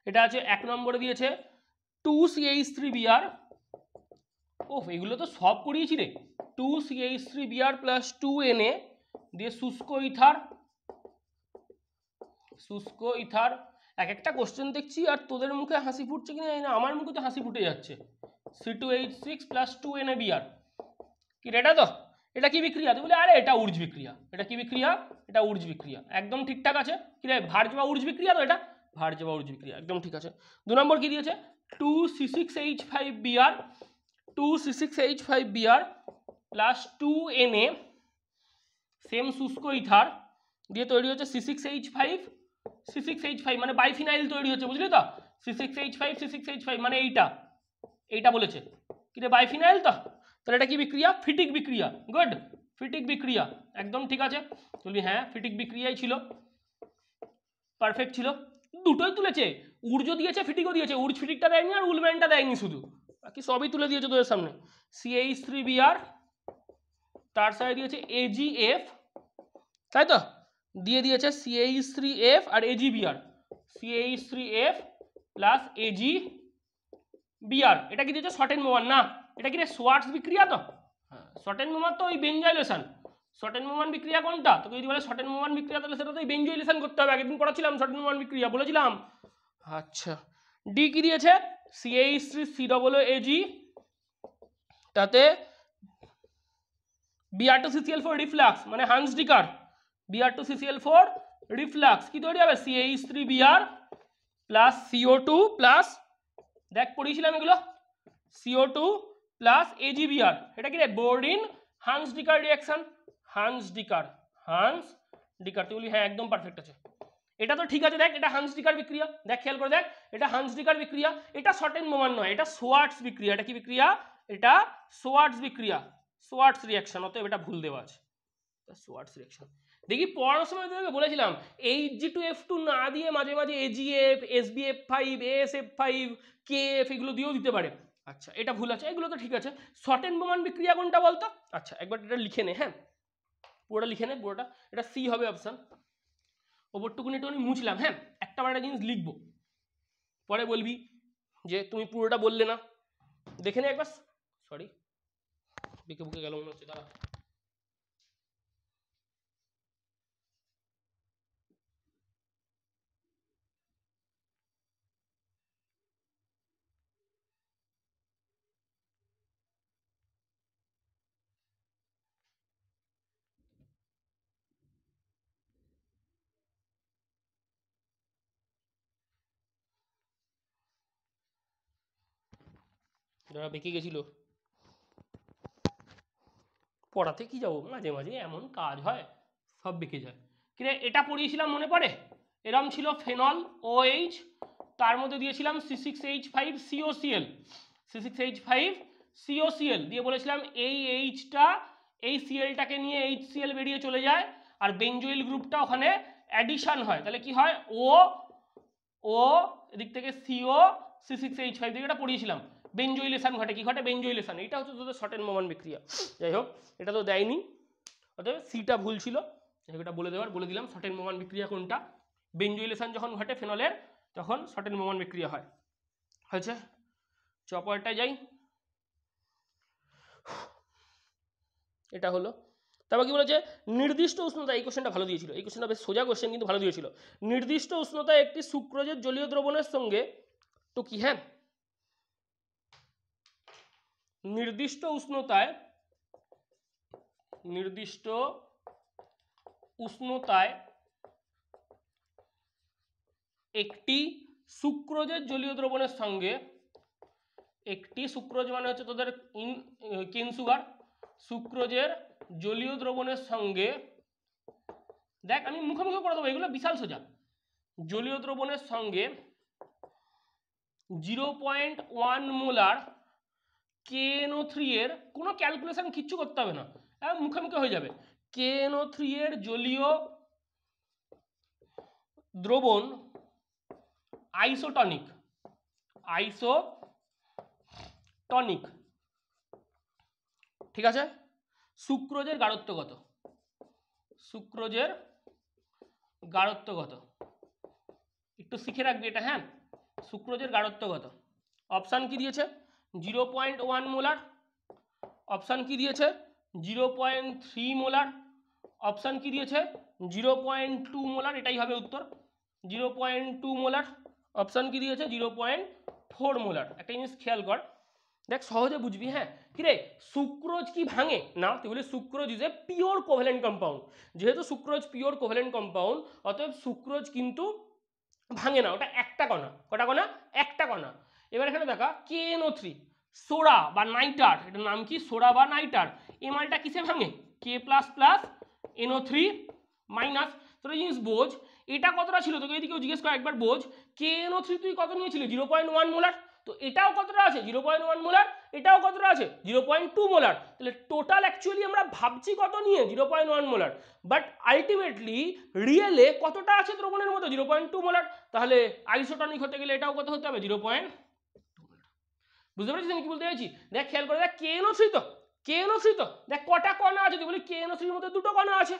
এটা আছে 1 নম্বরে দিয়েছে 2CH3Br। ওহ, এগুলো তো সব করিয়েছি রে। 2CH3Br প্লাস 2Na দিয়ে শুষ্ক ইথার। এক একটা কোশ্চেন দেখছি আর তোদের মুখে হাসি ফুটছে কিনা জানি না, আমার মুখে তো হাসি ফুটে যাচ্ছে। C2H6 প্লাস 2NaBr, কি রে? এটা তো, এটা কি বিক্রিয়া? তুই বলে আরে এটা উর্জ বিক্রিয়া। এটা কি বিক্রিয়া? এটা উর্জ বিক্রিয়া, একদম ঠিকঠাক আছে। কি রে, ভার্জ বা উর্জ বিক্রিয়া তো এটা? ভার্জ বা উর্জ বিক্রিয়া, একদম ঠিক আছে। 2 নম্বর কি দিয়েছে? 2C6H5Br প্লাস 2Na সেম শুষ্ক ইথার দিয়ে তৈরি হচ্ছে C6H5 মানে বাইফিনাইল তৈরি হচ্ছে, বুঝলি তো? C6H5 মানে এইটা বলেছে কি রে, বাইফিনাইল তো। তাহলে এটা কি বিক্রিয়া? ফিটিক বিক্রিয়া। গুড, ফিটিক বিক্রিয়া, একদম ঠিক আছে। বলি হ্যাঁ, ফিটিক বিক্রিয়াই ছিল, পারফেক্ট ছিল। দুটোই তুলেছে, উর্জ দিয়েছে, ফিটিকও দিয়েছে। উর্জ ফিটিকটা দেয়নি আর উলম্যানটা দেয়নি, শুধু বাকি সবই তুলে দিয়েছে তোদের সামনে। CH3Br, তার সাথে দিয়েছে AgF, তাই তো? দিয়ে দিয়েছে CH3F আর AgBr, CH3F প্লাস AgBr। এটা কি দিয়েছে? শর্টেনমোয়ার না, এটা কি রে, সোয়ার্টস বিক্রিয়া তো? হ্যাঁ, শর্টেনমোয়ার তো ওই বেঞ্জাইলেশন। শর্টেনমোয়ার বিক্রিয়া কোনটা? তোকে যদি বলে শর্টেনমোয়ার বিক্রিয়া, তাহলে সেটা তো ওই বেঞ্জোইলেশন করতে হবে। আগের দিন পড়াছিলাম শর্টেনমোয়ার বিক্রিয়া, বলেছিলাম। আচ্ছা, ডি কি দিয়েছে? CH3COOAg, তাতে Br2CCl4 রিফ্লাক্স, মানে হান্স ডিকার। Br2CCl4 রিফ্লাক্স কি তৈরি হবে? CH3Br প্লাস CO2 প্লাস, দেখ পড়িয়েছিলাম এগুলো, CO2 প্লাস AgBr। এটা কি রে, বোরডিন হান্স ডিকার রিয়াকশন, হান্স ডিকার তুই বলি হ্যাঁ একদম পারফেক্ট আছে, এটা তো ঠিক আছে। দেখ এটা হান্স ডিকার বিক্রিয়া, দেখ খেয়াল করে দেখ, এটা হান্স ডিকার বিক্রিয়া, এটা শর্টেন মোমান নয়, এটা সোয়ার্টস বিক্রিয়া। এটা কি বিক্রিয়া? এটা সোয়ার্টস বিক্রিয়া, সোয়ার্টস রিয়াকশন, অতএব এটা ভুল দেওয়া আছে, সোয়ার্টস রিয়াকশন। দেখি পড়ানোর সময় তোকে বলেছিলাম Hg2F2 না দিয়ে মাঝে মাঝে AgF, SbF5, AsF5, KF এগুলো দিয়েও দিতে পারে। আচ্ছা এটা ভুল আছে, এগুলো তো ঠিক আছে। শর্টেন বোমান বিক্রিয়া কোনটা বলতো? আচ্ছা একবার এটা লিখে নে, হ্যাঁ পুরোটা লিখে নে, পুরোটা। এটা সি হবে অপশন, ওপরটুকুনি একটুখানি মুছলাম। হ্যাঁ একটা জিনিস লিখবো, পরে বলবি যে তুমি পুরোটা বললে না, দেখে নে একবার। সরি বিকে বুকে গেল মনে হচ্ছে, দাঁড়া। যারা বেঁকে গেছিল পড়াতে কি যাবো, মাঝে মাঝে এমন কাজ হয়, সব বেঁকে যায়। কিরে এটা পড়িয়েছিলাম মনে পড়ে? এরম ছিল ফেনল OH, তার মধ্যে দিয়েছিলাম C6H5COCl, C6H5COCl দিয়ে বলেছিলাম এই এইচটা এই সিএলটাকে নিয়ে HCl বেরিয়ে চলে যায়, আর বেঞ্জোইল গ্রুপটা ওখানে অ্যাডিশন হয়, তাহলে কি হয়? ও এদিক থেকে CO C6H5 দিয়ে এটা পড়িয়েছিলাম, বেঞ্জোইলেশন ঘটে। কি ঘটে? বেঞ্জোইলেশন। এটা হচ্ছে তোদের শর্টেন মোমান বিক্রিয়া। যাই হোক এটা তো দেয়নি, অতএব সিটা ভুল ছিল, এটা বলে দিলাম। শর্টেন মোমান বিক্রিয়া কোনটা? বেঞ্জোইলেশন যখন ঘটে ফেনলের, তখন শর্টেন মোমান বিক্রিয়া হয়। হয়েছে, চপারটায় যাই। এটা হলো। তারপর কি বলেছে? নির্দিষ্ট উষ্ণতা, এই কোশ্চেনটা ভালো দিয়েছিল, এই কোশ্চেনটা বেশ সোজা কোশ্চেন কিন্তু ভালো দিয়েছিল। নির্দিষ্ট উষ্ণতায় একটি সুক্রোজের জলীয় দ্রবণের সঙ্গে তো কি, হ্যাঁ নির্দিষ্ট উষ্ণতায় একটি সুক্রোজের জলীয় দ্রবণের সঙ্গে, একটি সুক্রোজ মানে হচ্ছে তোদের কেন সুগার, সুক্রোজের জলীয় দ্রবণের সঙ্গে, দেখ আমি মুখে মুখে করে দেবো, এগুলো বিশাল সোজা। জলীয় দ্রবণের সঙ্গে 0.1 মোলার KNO3 এর, কোনো ক্যালকুলেশন কিচ্ছু করতে হবে না, মুখে মুখে হয়ে যাবে। KNO3 এর জলীয় দ্রবণ আইসোটনিক, ঠিক আছে। সুক্রোজের গাঢ়ত্ব কত? সুক্রোজের গাঢ়ত্ব কত একটু শিখে রাখবি এটা, হ্যাঁ সুক্রোজের গাঢ়ত্ব কত? অপশান কি দিয়েছে? 0.1 মোলার, অপশান কি দিয়েছে? 0.3 মোলার, অপশান কি দিয়েছে? 0.2 মোলার, এটাই হবে উত্তর। 0.2 মোলার, অপশান কি দিয়েছে? 0.4 মোলার। একটা জিনিস খেয়াল কর, দেখ সহজে বুঝবি, হ্যাঁ কিরে সুক্রোজ কি ভাঙে না? তুই বলি sucrose is a pure covalent compound, যেহেতু সুক্রোজ পিওর কোভ্যালেন্ট কম্পাউন্ড, অতএব সুক্রোজ কিন্তু ভাঙে না, ওটা একটা কণা। কটা কণা? একটা কণা। এবার এখানে দেখা KNO3 সোডা বা নাইটার, এটার নাম কি? সোডা বা নাইটার। এই মালটা কিসে ভাঙে? K++NO3 minus. তোরা জিনিস বোঝ, এটা কতটা ছিল তোকে যদি কেউ জিজ্ঞেস করে একবার বোঝ, KNO3 তুই কত নিয়েছিলি? 0.1 মোলার। তো এটাও কতটা আছে? 0.1 মোলার। এটাও কতটা আছে? 0.2 মোলার। তাহলে টোটাল অ্যাকচুয়ালি আমরা ভাবছি কত নিয়ে? 0.1 মোলার, বাট আলটিমেটলি রিয়েলে কতটা আছে দ্রবণের মধ্যে? 0.2 মোলার। তাহলে আইসোটনিক হতে গেলে এটাও কত হতে হবে? 0.2 মোলার। বুঝতে পেরেছিস আমি কি বলতে চাইছি? দেখ খেয়াল করে দেখ, KNO3 তো, KNO3 তো দেখ কটা কণা আছে? তুই বলি KNO3 এর মধ্যে দুটো কণা আছে।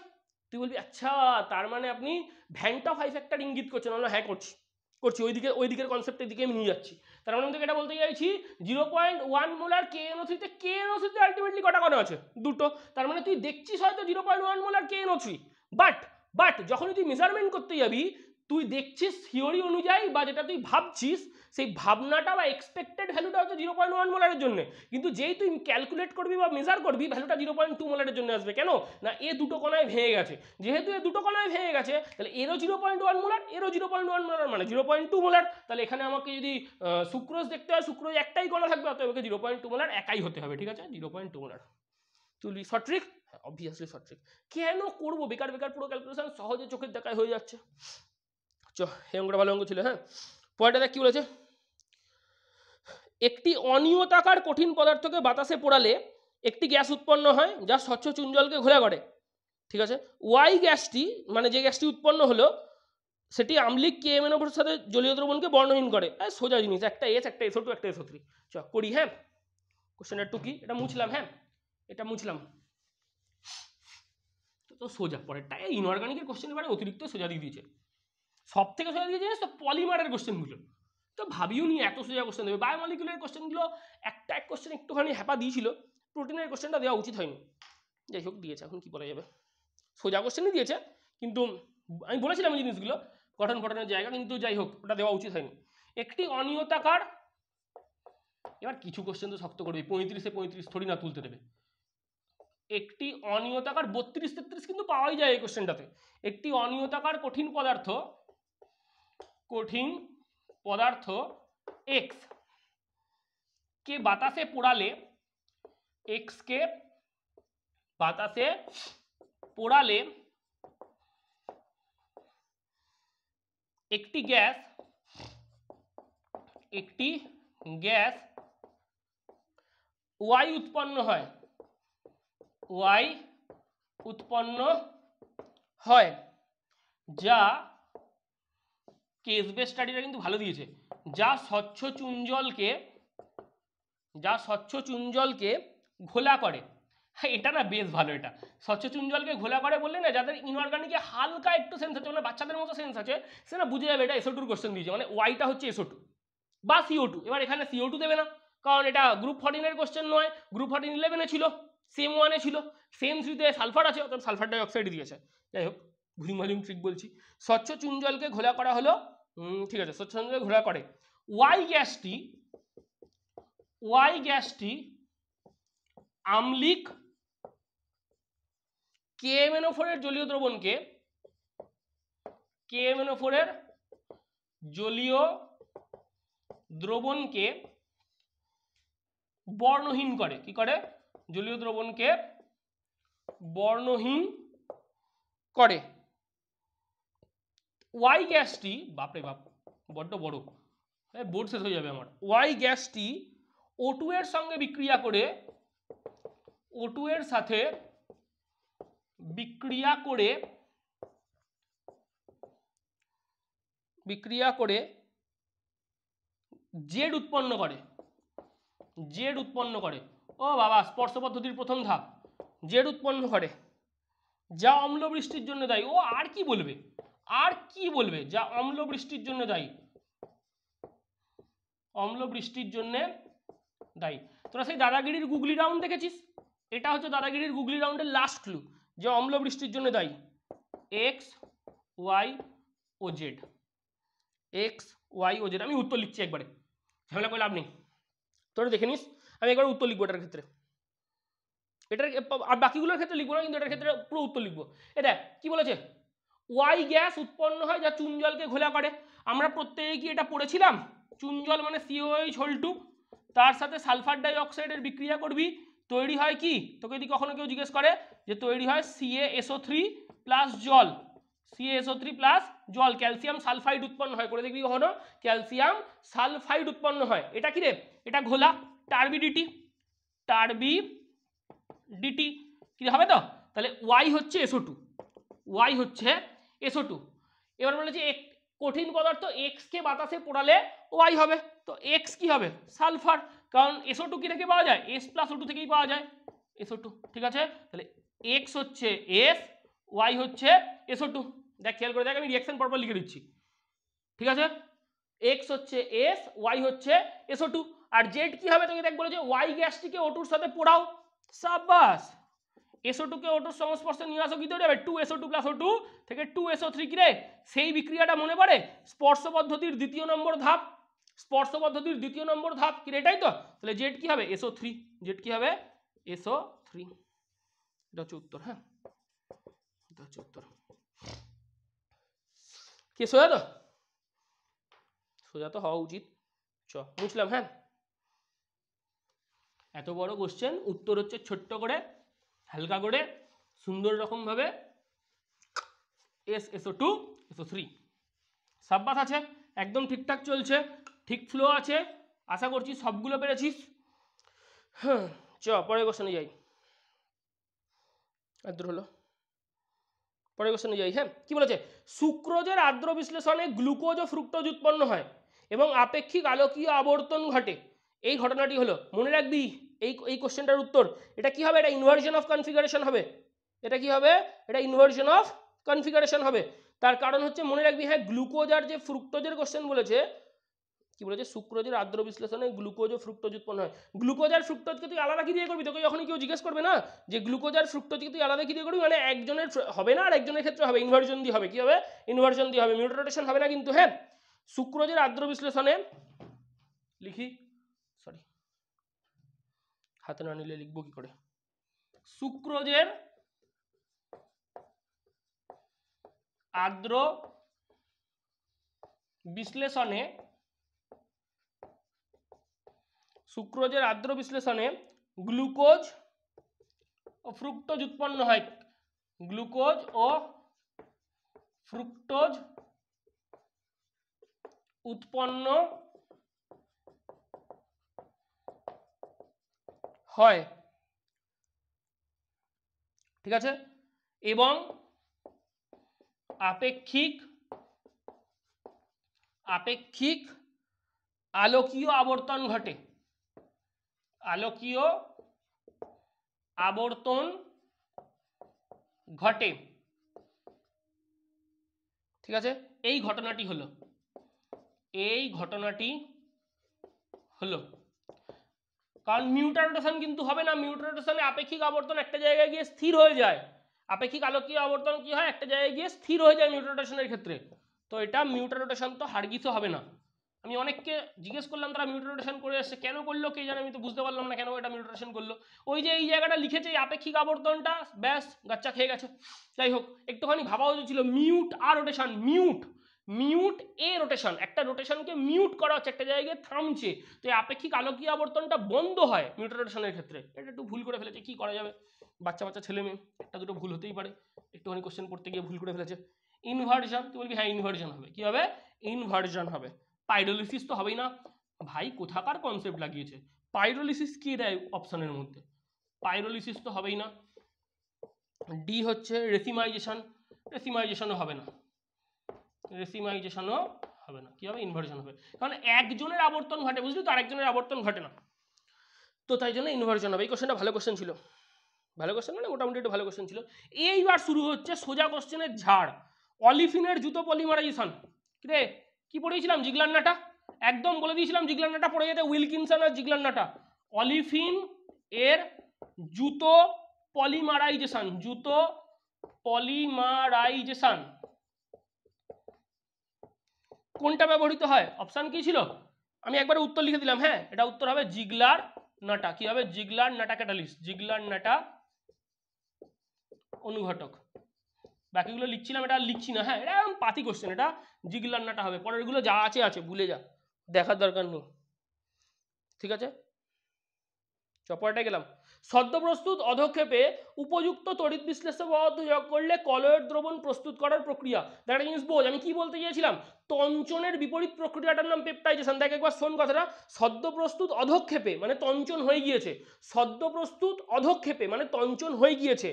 তুই বলবি আচ্ছা তার মানে আপনি ভ্যান অফ ইফেক্টটা ইঙ্গিত করছেন। আমরা হ্যাঁ করছি ওই দিকের কনসেপ্টের দিকে আমি নিয়ে যাচ্ছি। তার মানে আমি তোকে এটা বলতে চাইছি 0.1 মোলার KNO3 তে, KNO3 তে আলটিমেটলি কটা কণা আছে? দুটো। তার মানে তুই দেখছিস হয়তো 0.1 মোলার KNO3, বাট যখনই তুই মেজারমেন্ট করতে যাবি তুই দেখছিস থিওরি অনুযায়ী বা যেটা তুই ভাবছিস সেই ভাবনাটা বা এক্সপেক্টেড ভ্যালুটা হচ্ছে 0.1 মোলারের জন্য, কিন্তু যেই তুই ক্যালকুলেট করবি বা মেজার করবি ভ্যালুটা 0.2 মোলারের জন্য আসবে। কেন না? এ দুটো কণায় ভেঙে গেছে, যেহেতু এ দুটো কণায় ভেঙে গেছে তাহলে এরও 0.1 মোলার, এরও 0.1 মোলার, মানে 0.2 মোলার। তাহলে এখানে আমাকে যদি সুক্রোজ দেখতে হয়, সুক্রোজ একটাই কণা থাকবে, অতএব 0.2 মোলার একাই হতে হবে, ঠিক আছে 0.2 মোলার। তুলি short trick, obviously short trick. কেন করবো বেকার বেকার পুরো ক্যালকুলেশন, সহজে চোখের দেখায় হয়ে যাচ্ছে। এই অঙ্কটা ভালো অঙ্ক ছিল। হ্যাঁ, পরেরটা দেখ কি বলেছে, একটি অনিয়তাকার কঠিন পদার্থকে বাতাসে পোড়ালে একটি গ্যাস উৎপন্ন হয় যা স্বচ্ছ চুন জলকে ঘোলা করে। ঠিক আছে, ওয়াই গ্যাসটি মানে যে গ্যাসটি উৎপন্ন হলো সেটি আম্লিক KMnO4 এর সাথে জলীয় দ্রবণকে বর্ণহীন করে। সোজা জিনিস, একটা এস একটা SO2 একটা SO3। চ করি। হ্যাঁ, কোশ্চেনটা একটু কি, এটা মুছলাম। হ্যাঁ, এটা মুছলাম তো সোজা। পরেরটা ইনঅর্গানিকের কোশ্চেন এবারে অতিরিক্ত সোজা দিয়ে দিয়েছে, সব থেকে সোজা দিয়ে দিয়েছে তো পলিমারের কোশ্চেনগুলো। তো ভাবিও নি এত সোজা কোশ্চেন দেবে। বায়োমলিকুলার কোশ্চেনগুলো একটা এক কোশ্চেন একটুখানি হ্যাপা দিয়েছিল, প্রোটিনের কোশ্চেনটা দেওয়া উচিত হয়নি। যাই হোক দিয়েছে, এখন কি বলা যাবে, সোজা কোশ্চেনই দিয়েছে। কিন্তু আমি বলেছিলাম এই জিনিসগুলো গঠন গঠনের জায়গা, কিন্তু যাই হোক ওটা দেওয়া উচিত হয়নি। একটি অনিয়তাকার, এবার কিছু কোশ্চেন তো শক্ত করবে, 35-এ 35 থোড়ি না তুলতে দেবে। একটি অনিয়তাকার 32-33 কিন্তু পাওয়াই যায় এই কোশ্চেনটাতে। একটি অনিয়তাকার কঠিন পদার্থ এক্স কে বাতাসে পোড়ালে, এক্স কে বাতাসে পোড়ালে একটি গ্যাস ওয়াই উৎপন্ন হয় যা কেস বেস স্টাডিটা কিন্তু ভালো দিয়েছে, যা স্বচ্ছ চুন জলকে ঘোলা করে। হ্যাঁ, এটা না বেশ ভালো। এটা স্বচ্ছ চুন জলকে ঘোলা করে বললে না, যাদের ইনঅর্গানিকে হালকা একটু সেন্স আছে, মানে বাচ্চাদের মতো সেন্স আছে, সে না বুঝে যাবে এটা SO2 কোশ্চেন দিয়েছে, মানে ওয়াইটা হচ্ছে SO2 বা CO2। এবার এখানে CO2 দেবে না, কারণ এটা গ্রুপ 14 এর কোশ্চেন নয়, গ্রুপ 14 11-এ ছিল, সেম 1-এ ছিল, সেম 3-তে সালফার আছে, অর্থাৎ সালফার ডাইঅক্সাইড দিয়েছে। যাই হোক ভুলিং ট্রিক বলছি। স্বচ্ছ চুন জলকে ঘোলা করা হলো, ঠিক আছে, স্বচ্ছ চুন জলকে ঘোলা করে। ওয়াই গ্যাসটি আম্লিক KMnO4 এর জলীয় দ্রবণকে বর্ণহীন করে। কি করে? জলীয় দ্রবণকে বর্ণহীন করে। ওয়াই গ্যাসটি, বাপরে বাপ বড্ড বড়, বোর্ড শেষ হয়ে যাবে আমার। ওয়াই গ্যাসটি O2 এর সঙ্গে বিক্রিয়া করে জেড উৎপন্ন করে। ও বাবা, স্পর্শ পদ্ধতির প্রথম ধাপ, জেড উৎপন্ন করে যা অম্ল বৃষ্টির জন্য দায়ী। ও আর কি বলবে, যা অম্ল বৃষ্টির জন্য দায়ী। তোরা সেই দাদাগিরির গুগলি রাউন্ড দেখেছিস, এটা হচ্ছে দাদাগিরির গুগলি রাউন্ডের লাস্ট ক্লু, যে অম্ল বৃষ্টির জন্য দায়ী এক্স ওয়াই ও জেড। আমি উত্তর লিখছি একবারে, ঝামেলা করে লাভ নেই, তোরা দেখে নিস। আমি একবার উত্তর লিখবো এটার ক্ষেত্রে, আর বাকিগুলোর ক্ষেত্রে লিখবো না, কিন্তু এটার ক্ষেত্রে পুরো উত্তর লিখবো। এটা কি বলেছে, ওয়াই গ্যাস উৎপন্ন হয় যা চুন জলকে ঘোলা করে। আমরা প্রত্যেকে কি এটা পড়েছিলাম, চুন জল মানে COH2, তার সাথে সালফার ডাই অক্সাইডের বিক্রিয়া করবি, তৈরি হয় কি, তোকে যদি কখনো কেউ জিজ্ঞেস করে যে তৈরি হয় CaSO3 প্লাস জল, ক্যালসিয়াম সালফাইড উৎপন্ন হয়, করে দেখবি কখনো ক্যালসিয়াম সালফাইড উৎপন্ন হয়। এটা কি রে, এটা ঘোলা, টার্বিডিটি কি হবে তো, তাহলে ওয়াই হচ্ছে SO2। এবার বলেছে কঠিন পদার্থ এক্স কে বাতাসে পোড়ালে ওয়াই হবে, তো এক্স কি হবে, সালফার, কারণ SO2 কি থেকে পাওয়া যায়, S+O2 থেকেই পাওয়া যায় SO2। ঠিক আছে, তাহলে এক্স হচ্ছে S, ওয়াই হচ্ছে SO2। দেখ খেয়াল করে দেখ, আমি রিঅ্যাকশন পরপর লিখে দিচ্ছি। ঠিক আছে, এক্স হচ্ছে S, ওয়াই হচ্ছে SO2। আর জেড কি হবে, তোকে দেখ বলেছে ওয়াই গ্যাসটিকে O2-র সাথে পোড়াও, সাবাস। SO2 কে O2-র সংস্পর্শে নিয়ে আসো, কি তৈরি হবে, 2SO2 + O2 থেকে 2SO3। কি রে, সেই বিক্রিয়াটা মনে পড়ে, স্পর্শ পদ্ধতির দ্বিতীয় নম্বর ধাপ কি রে, এটাই তো। তাহলে জেড কি হবে, SO3। এটা হচ্ছে উত্তর। হ্যাঁ, এটা হচ্ছে উত্তর। কি সোজা তো হওয়া উচিত। বুঝলাম। হ্যাঁ, এত বড় কোশ্চেন, উত্তর হচ্ছে ছোট্ট করে হালকা করে সুন্দর রকমভাবে SSO2 SO3 সাব্বাস আছে, একদম ঠিকঠাক চলছে, ঠিক ফ্লো আছে, আশা করছি সবগুলো পেরেছিস। হ্যাঁ চ পরের কোশ্চেনে যাই, আদ্র হলো, পরের কোশ্চেনে যাই। হ্যাঁ কি বলেছে, সুক্রোজের আর্দ্র বিশ্লেষণে গ্লুকোজ ও ফ্রুক্টোজ উৎপন্ন হয় এবং আপেক্ষিক আলোকীয় আবর্তন ঘটে। এই ঘটনাটি হলো, মনে রাখবি এই কোশ্চেনটার উত্তর, এটা কি হবে, এটা ইনভার্সন অফ কনফিগারেশন হবে। এটা কি হবে, এটা ইনভার্সন অফ কনফিগারেশন হবে। তার কারণ হচ্ছে মনে রাখবি, হ্যাঁ গ্লুকোজ আর যে ফ্রুক্টোজের কোশ্চেন বলেছে, কি বলেছে, সুক্রোজের আর্দ্র বিশ্লেষণে গ্লুকোজ ও ফ্রুক্টোজ উৎপন্ন হয়। গ্লুকোজ আর ফ্রুক্টোজকে তুই আলাদা কি দিয়ে করবি, তোকে যখনই কেউ জিজ্ঞেস করবে না যে গ্লুকোজ আর ফ্রুক্টোজকে তুই আলাদা কি দিয়ে করবি, মানে একজনের হবে না আর একজনের ক্ষেত্রে হবে, ইনভার্সন দিয়ে হবে। কি হবে, ইনভার্সন দিয়ে হবে, মিউটেশন হবে না কিন্তু। হ্যাঁ সুক্রোজের আর্দ্র বিশ্লেষণে লিখি, সরি হাতে না নিলে লিখবো কি করে, সুক্রোজের আর্দ্র বিশ্লেষণে, সুক্রোজের আর্দ্র বিশ্লেষণে গ্লুকোজ ও ফ্রুক্টোজ উৎপন্ন হয়, গ্লুকোজ ও ফ্রুক্টোজ উৎপন্ন হয়, ঠিক আছে, এবং আপেক্ষিক আলোকীয় আবর্তন ঘটে, আলোকীয় আবর্তন ঘটে, ঠিক আছে। এই ঘটনাটি হলো, কারণ মিউটারোটেশন কিন্তু হবে না, মিউটারোটেশনে আপেক্ষিক আবর্তন একটা জায়গায় গিয়ে স্থির হয়ে যায়, আপেক্ষিক আলোকীয় আবর্তন কি হয়, একটা জায়গায় গিয়ে স্থির হয়ে যায় মিউটারোটেশনের ক্ষেত্রে। তো এটা মিউটারোটেশন তো হারগিসও হবে না। আমি অনেককে জিজ্ঞেস করলাম তারা মিউটারোটেশন করে এসছে, কেন করলো কে জানে, আমি তো বুঝতে পারলাম না কেন এটা মিউটারোটেশন করলো। ওই যে এই জায়গাটা লিখেছে আপেক্ষিক আবর্তনটা, ব্যাস গাচ্চা খেয়ে গেছে। যাই হোক, একটুখানি ভাবা উচিত ছিল, মিউট আর রোটেশন, মিউট এ রোটেশন, একটা রোটেশনকে মিউট করা হচ্ছে, একটা জায়গায় থামছে, তো এই আপেক্ষিক আলোকীয় আবর্তনটা বন্ধ হয় মিউটারোটেশনের ক্ষেত্রে। এটা একটু ভুল করে ফেলেছে, কি করা যাবে, বাচ্চা ছেলে মেয়ে, একটা দুটো ভুল হতেই পারে, একটুখানি কোশ্চেন পড়তে গিয়ে ভুল করে ফেলেছে। ইনভার্সন, তুই বলবি হ্যাঁ ইনভার্সন হবে, কি হবে, ইনভার্সন হবে। পাইরোলিসিস তো হবেই না, ভাই কোথাকার কনসেপ্ট লাগিয়েছে, পাইরোলিসিস কি দেয় অপশনের মধ্যে, পাইরোলিসিস তো হবেই না। ডি হচ্ছে রেসিমাইজেশনও হবে না, রেসিমাইজেশনও হবে না, কি হবে, ইনভার্সন হবে, কারণ একজনের আবর্তন ঘটে, বুঝলি তো, আরেকজনের আবর্তন ঘটে না, তো তাই জন্য ইনভার্সন হবে। এই কোশ্চেনটা ভালো কোশ্চেন ছিল, ভালো কোশ্চেন মানে মোটামুটি একটু ভালো কোশ্চেন ছিল। এইবার শুরু হচ্ছে সোজা কোশ্চেনের ঝাড়, অলিফিনের জুতো পলিমারাইজেশন। রে কি পড়িয়েছিলাম, জিগলান্নাটা, একদম বলে দিয়েছিলাম জিগলান্নাটা পড়ে যেতে, উইলকিনসন আর জিগলান্নাটা। অলিফিন এর জুতো পলিমারাইজেশন কোনটা ব্যবহৃত হয়, অপশন কি ছিল, আমি একবার উত্তর লিখে দিলাম। হ্যাঁ এটা উত্তর হবে জিগলার নাটা, কি হবে, জিগলার নাটা ক্যাটালিস্ট, জিগলার নাটা অনুঘটক। বাকিগুলো লিখছিলাম, এটা লিখছি না। হ্যাঁ এটা পাতি কোশ্চেন, এটা জিগলার নাটা হবে, পরেরগুলো যা আছে ভুলে যা, দেখার দরকার নেই, ঠিক আছে। পরেরটা গেলাম, সদ্য প্রস্তুত অধক্ষেপে উপযুক্ত তড়িৎ বিশ্লেষ্য পদার্থ যোগ করলে কলয়েড দ্রবণ প্রস্তুত করার প্রক্রিয়া। একটা জিনিস বোঝ, আমি কি বলতে চেয়েছিলাম, তঞ্চনের বিপরীত প্রক্রিয়াটার নাম পেপটাইজেশন। দেখ একবার শোন কথাটা, সদ্য প্রস্তুত অধক্ষেপে মানে তঞ্চন হয়ে গিয়েছে, সদ্য প্রস্তুত অধক্ষেপে মানে তঞ্চন হয়ে গিয়েছে,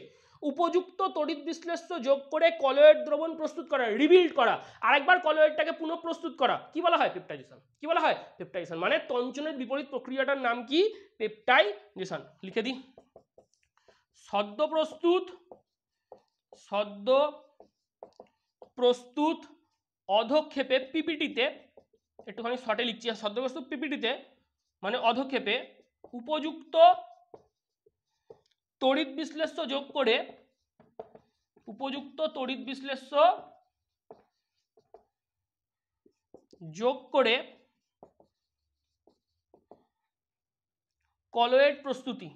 উপযুক্ত তড়িৎ বিশ্লেষ্য যোগ করে কলয়েড দ্রবণ প্রস্তুত করা, রিবিল্ড করা, আরেকবার কলয়েডটাকে পুনঃপ্রস্তুত করা, কি বলা হয়, পেপটাইজেশন। কি বলা হয়, পেপটাইজেশন। মানে তঞ্চনের বিপরীত প্রক্রিয়াটার নাম কি, পেপটাইজেশন। লিখে দিই, সদ্য প্রস্তুত অধক্ষেপে, পিপিটিতে, একটুখানি শর্টে লিখছি, সদ্য প্রস্তুত পিপিটিতে মানে অধক্ষেপে উপযুক্ত তড়িৎ বিশ্লেষ্য যোগ করে, কলয়েড প্রস্তুতি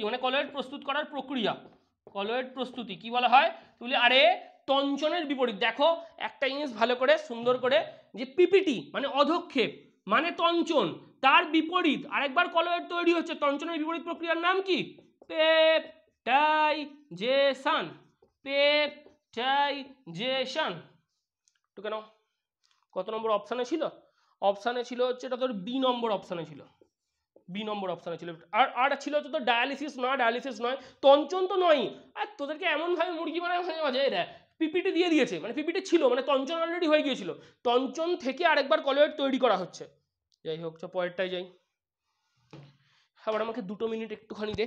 মানে কলয়েড প্রস্তুত করার প্রক্রিয়া, কলয়েড প্রস্তুতি কি বলা হয়, তুই আরে তঞ্চনের বিপরীত। দেখো একটা জিনিস ভালো করে সুন্দর করে, যে পিপিটি মানে অধক্ষেপ মানে তঞ্চন, তার বিপরীত আরেকবার কলয়েড তৈরি হচ্ছে, তঞ্চনের বিপরীত প্রক্রিয়ার নাম কি? পেপটাইজেশন। পেপটাইজেশন। তো কেন কত নম্বর অপশানে ছিল? অপশানে ছিল হচ্ছে এটা তোর বি নম্বর অপশানে ছিল, বি নম্বর অপশানে ছিল। আর ছিল হচ্ছে তো ডায়ালিসিস নয়, ডায়ালিসিস নয়, তঞ্চন তো নয়। আর তোদেরকে এমনভাবে মুরগি বানায় মাঝে মাঝে এরা পিপিটি দিয়ে দিয়েছে, মানে পিপিটি ছিল মানে তঞ্চন অলরেডি হয়ে গিয়েছিল, তঞ্চন থেকে আরেকবার কলয়েড তৈরি করা হচ্ছে। যাই হোক, পরেরটাই যাই। আবার আমাকে 2 মিনিট একটুখানি দে।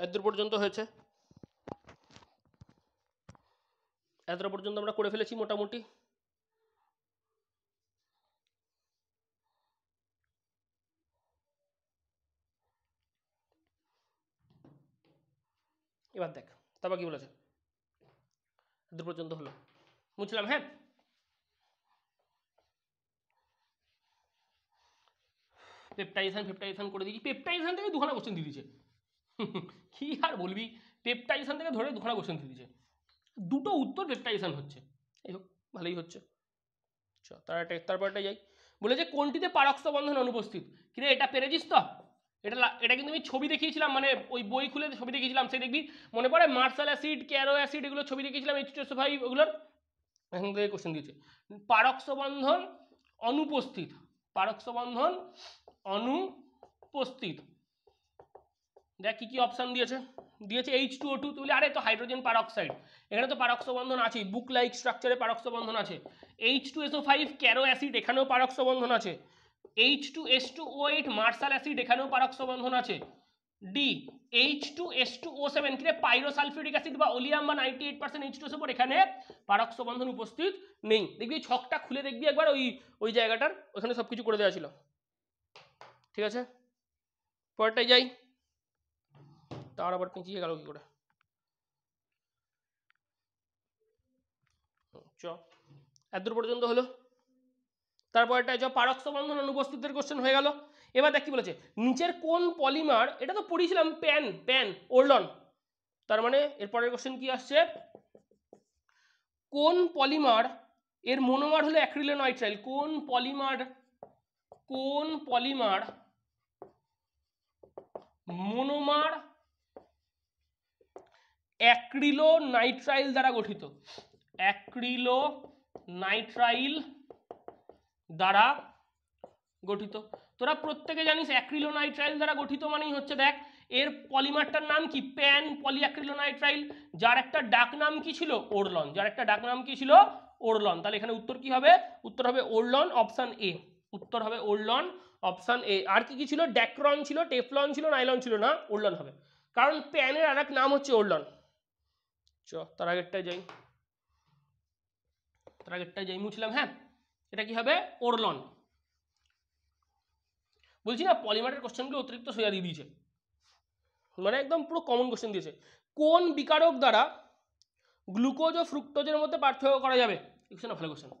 এত পর্যন্ত হয়েছে, এতটা পর্যন্ত আমরা করে ফেলেছি মোটামুটি। এবার দেখ তারপর কি বলেছে, এত পর্যন্ত হলো, বুঝলাম। হ্যাঁ, পেপটাইজেশন করে দিয়েছি। পেপটাইজেশন থেকে দুখানা কোশ্চেন দিয়ে দিয়েছে। কি আর বলবি, পেপটাইজেশন থেকে ধরে দুখানা কোশ্চেন দিয়ে দিয়েছে, দুটো উত্তর পেপটাইজেশন হচ্ছে। এই হোক, ভালোই হচ্ছে। তারপরটা যাই। বলেছে কোনটিতে পারক্স বন্ধন অনুপস্থিত। কিন্তু এটা পেরেছিস তো? এটা কিন্তু আমি ছবি দেখিয়েছিলাম, মানে ওই বই খুলে ছবি দেখিয়েছিলাম, সে দেখবি মনে পড়ে মার্শাল অ্যাসিড, ক্যারো অ্যাসিড, এগুলো ছবি দেখিয়েছিলাম H2SO5 ওগুলোর। এখান থেকে কোশ্চেন দিয়েছে পারক্স বন্ধন অনুপস্থিত, পারক্স বন্ধন অনুপস্থিত। দেখ কি কি অপশন দিয়েছে, H2O2। তুই আরে তো হাইড্রোজেন পারক্সাইড, এখানে তো পারক্স বন্ধন আছে, বুক লাইক স্ট্রাকচারে পারক্স বন্ধন আছে। H2SO5 ক্যারো অ্যাসিড, এখানেও পারক্স বন্ধন আছে। H2S2O8 মার্শাল অ্যাসিড, এখানেও পারক্স বন্ধন আছে। ডি H2S2O7 কিরে পাইরোসালফিউরিক অ্যাসিড বা ওলিয়াম বা 98% H2SO4, এখানে পারক্স বন্ধন উপস্থিত নেই। দেখবি ছকটা খুলে দেখবি একবার, ওই জায়গাটার ওখানে সবকিছু করে দেওয়া ছিল। ঠিক আছে, পরেরটাই যাই। তার আবার পেঁচিয়ে গেল কি করে, এত পর্যন্ত হলো। তারপরটা পারক্স বন্ধন অনুপস্থিতের কোশ্চেন হয়ে গেল। এবার দেখ কি বলেছে, নিচের কোন পলিমার, এটা তো পড়িয়েছিলাম প্যান ওরলন, তার মানে এরপরের কোশ্চেন কি আসছে, কোন পলিমার এর মনোমার হলো অ্যাক্রিলোনাইট্রাইল। কোন পলিমার মনোমার অ্যাক্রিলোনাইট্রাইল দ্বারা গঠিত, অ্যাক্রিলোনাইট্রাইল দ্বারা গঠিত। তোরা প্রত্যেকে জানিস অ্যাক্রিলোনাইট্রাইল দ্বারা গঠিত মানেই হচ্ছে, দেখ এর পলিমারটার নাম কি, প্যান পলিঅ্যাক্রিলোনাইট্রাইল, যার একটা ডাক নাম কি ছিল, ওরলন, যার একটা ডাক নাম কি ছিল, ওরলন। তাহলে এখানে উত্তর কি হবে, উত্তর হবে ওরলন, অপশন এ, উত্তর হবে ওরলন, অপশন এ। আর কি কি ছিল, ড্যাক্রন ছিল, টেফলন ছিল, নাইলন ছিল না, ওরলন হবে, কারণ প্যানের আর এক নাম হচ্ছে ওরলন। তার আগেরটাই যাই, মুছলাম। হ্যাঁ, এটা কি হবে, ওরলন। বলছি না পলিমারের কোশ্চেনগুলো অতিরিক্ত সোজা দিয়ে দিয়েছে, মানে একদম পুরো কমন কোশ্চেন দিয়েছে। কোন বিকারক দ্বারা গ্লুকোজ ও ফ্রুক্টোজের মধ্যে পার্থক্য করা যাবে, কোশ্চেন ভালো কোশ্চেন,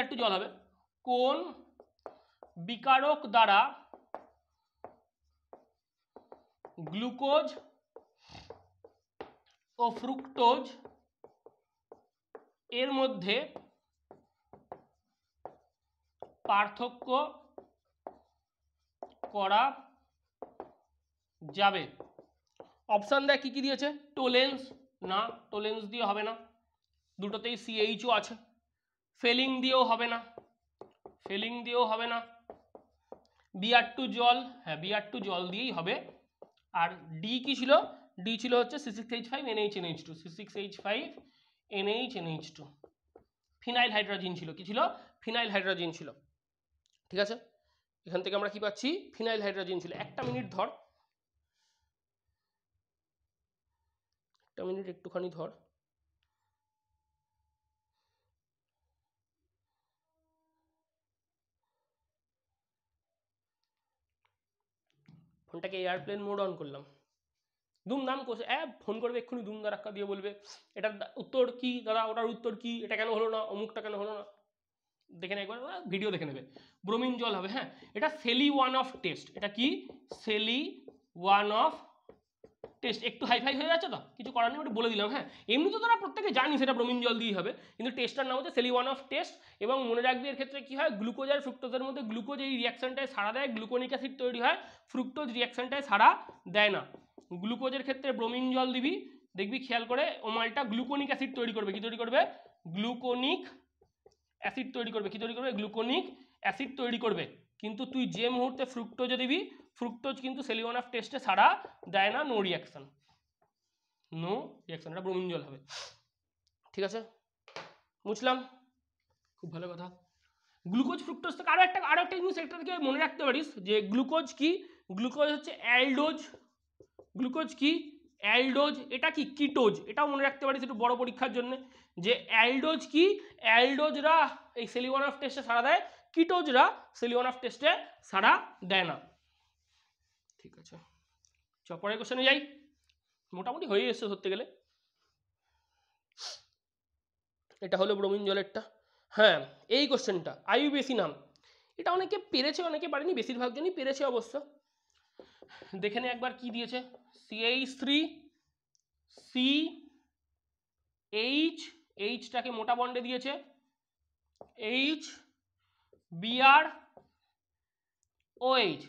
একটু জল হবে। কোন বিকারক দ্বারা গ্লুকোজ ও ফ্রুক্টোজ এর মধ্যে পার্থক্য করা যাবে। অপশান দেখ কী কী দিয়েছে, টোলেন্স না, টোলেন্স দিয়ে হবে না, দুটোতেই সিএইচও আছে। ফেলিং দিয়েও হবে না, ফেলিং দিয়েও হবে না। বিআর2 জল, হ্যাঁ বিআর2 জল দিয়েই হবে। আর ডি কি ছিল, ডি ছিল হচ্ছে C6H5NH2, C6H5NH2 ফিনাইল হাইড্রোজেন ছিল, কি ছিল, ফিনাইল হাইড্রোজেন ছিল। ঠিক আছে, এখান থেকে আমরা কি পাচ্ছি, ফিনাইল হাইড্রোজেন ছিল। একটা মিনিট ধর, একটা মিনিট একটুখানি ধর। ফোনটাকে এয়ারপ্লেন মোড অন করলাম, দুমদাম কোষে ফোন করবে এক্ষুনি, দুম দারাক্কা দিয়ে বলবে এটার উত্তর কি দাদা, ওটার উত্তর কি, এটা কেন হলো না, অমুকটা কেন হলো না, দেখে নেবে একবার, ভিডিও দেখে নেবে। ব্রোমিন জল হবে। হ্যাঁ, এটা সেলি ওয়ান অফ টেস্ট, এটা কি সেলি ওয়ান অফ টেস্ট। একটু হাইফাই হয়ে যাচ্ছে তো, কিছু করার নেই, ওটা বলে দিলাম। হ্যাঁ, এমনি তো তোরা প্রত্যেকে জানি সেটা ব্রোমিন জল দিয়েই হবে, কিন্তু টেস্টটার নাম হচ্ছে সেলি ওয়ান অফ টেস্ট। এবং মনে রাখবি এর ক্ষেত্রে কি হয়, গ্লুকোজ আর ফ্রুক্টোজের মধ্যে গ্লুকোজ এই রিয়াকশনটায় সাড়া দেয়, গ্লুকোনিক অ্যাসিড তৈরি হয়, ফ্রুক্টোজ রিয়াকশনটায় সাড়া দেয় না। গ্লুকোজের ক্ষেত্রে ব্রোমিন জল দিবি, দেখবি খেয়াল করে ও মালটা গ্লুকোনিক অ্যাসিড তৈরি করবে। কি তৈরি করবে, গ্লুকোনিক অ্যাসিড তৈরি করবে। কি তৈরি করবে, গ্লুকোনিক অ্যাসিড তৈরি করবে। কিন্তু তুই যে মুহূর্তে ফ্রুক্টোজে দিবি, ফ্রুক্টোজ কিন্তু সেলি ওয়ান অফ টেস্টে সাড়া দেয় না, নো রিয়াকশন, নো রিয়াকশন, এটা ব্রোমিন জল হবে। ঠিক আছে, বুঝলাম, খুব ভালো কথা। গ্লুকোজ ফ্রুক্টোজ থেকে আরো একটা জিনিস এটা থেকে মনে রাখতে পারিস যে গ্লুকোজ কি, গ্লুকোজ হচ্ছে অ্যালডোজ, গ্লুকোজ কি অ্যালডোজ, এটা কি কিটোজ, এটাও মনে রাখতে পারিস একটু বড় পরীক্ষার জন্য, যে অ্যালডোজ কি, অ্যালডোজরা এই সেলি ওয়ান অফ টেস্টে সাড়া দেয়, কিটোজরা সেলি ওয়ান অফ টেস্টে সাড়া দেয় না। ঠিক আছে, চ পরের কোশ্চেনে যাই, মোটামুটি হয়ে এসছে ধরতে গেলে। এটা হলো ব্রোমিন জলেরটা। হ্যাঁ, এই কোশ্চেনটা আইইউবিএসি নাম, এটা অনেকে পেরেছে অনেকে পারেনি, বেশিরভাগ জনই পেরেছে অবশ্য। দেখে নে একবার কি দিয়েছে, CH3 CH, এইচটাকে মোটা বন্ডে দিয়েছে, H Br OH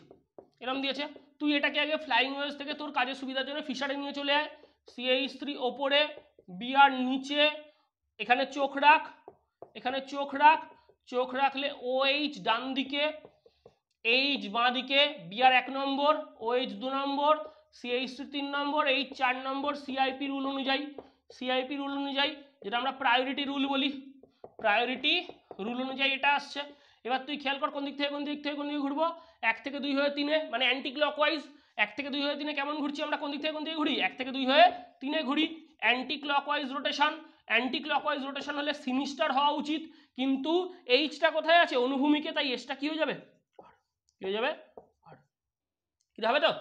এরকম দিয়েছে। তুই এটাকে আগে ফ্লাইং ওয়েজ থেকে তোর কাজের সুবিধার জন্য ফিশারে নিয়ে চলে আয়, CH3 ওপরে, Br নিচে, এখানে চোখ রাখ, এখানে চোখ রাখ, চোখ রাখলে OH ডান দিকে, H বাঁ দিকে, Br 1 নম্বর, OH 2 নম্বর, CH3 3 নম্বর, H 4 নম্বর, CIP রুল অনুযায়ী, CIP রুল অনুযায়ী যেটা আমরা প্রায়োরিটি রুল বলি, প্রায়োরিটি রুল অনুযায়ী এটা আসছে। এবার তুই খেয়াল কর কোন দিক থেকে কোন দিক থেকে কোন দিকে ঘুরবো, 1 থেকে 2 হয়ে 3-এ, মানে অ্যান্টি ক্লকওয়াইজ। 1 থেকে 2 হয়ে 3-এ কেমন ঘুরছি আমরা, কোন দিক থেকে কোন দিকে ঘুরি, 1 থেকে 2 হয়ে 3-এ ঘুরি, anti clockwise rotation. Anti clockwise rotation হলে সিনিস্টার হওয়া উচিত, কিন্তু এইচটা কোথায় আছে, অনুভূমিকে, তাই এসটা কি হয়ে যাবে, কি হয়ে যাবে, কি হবে তো,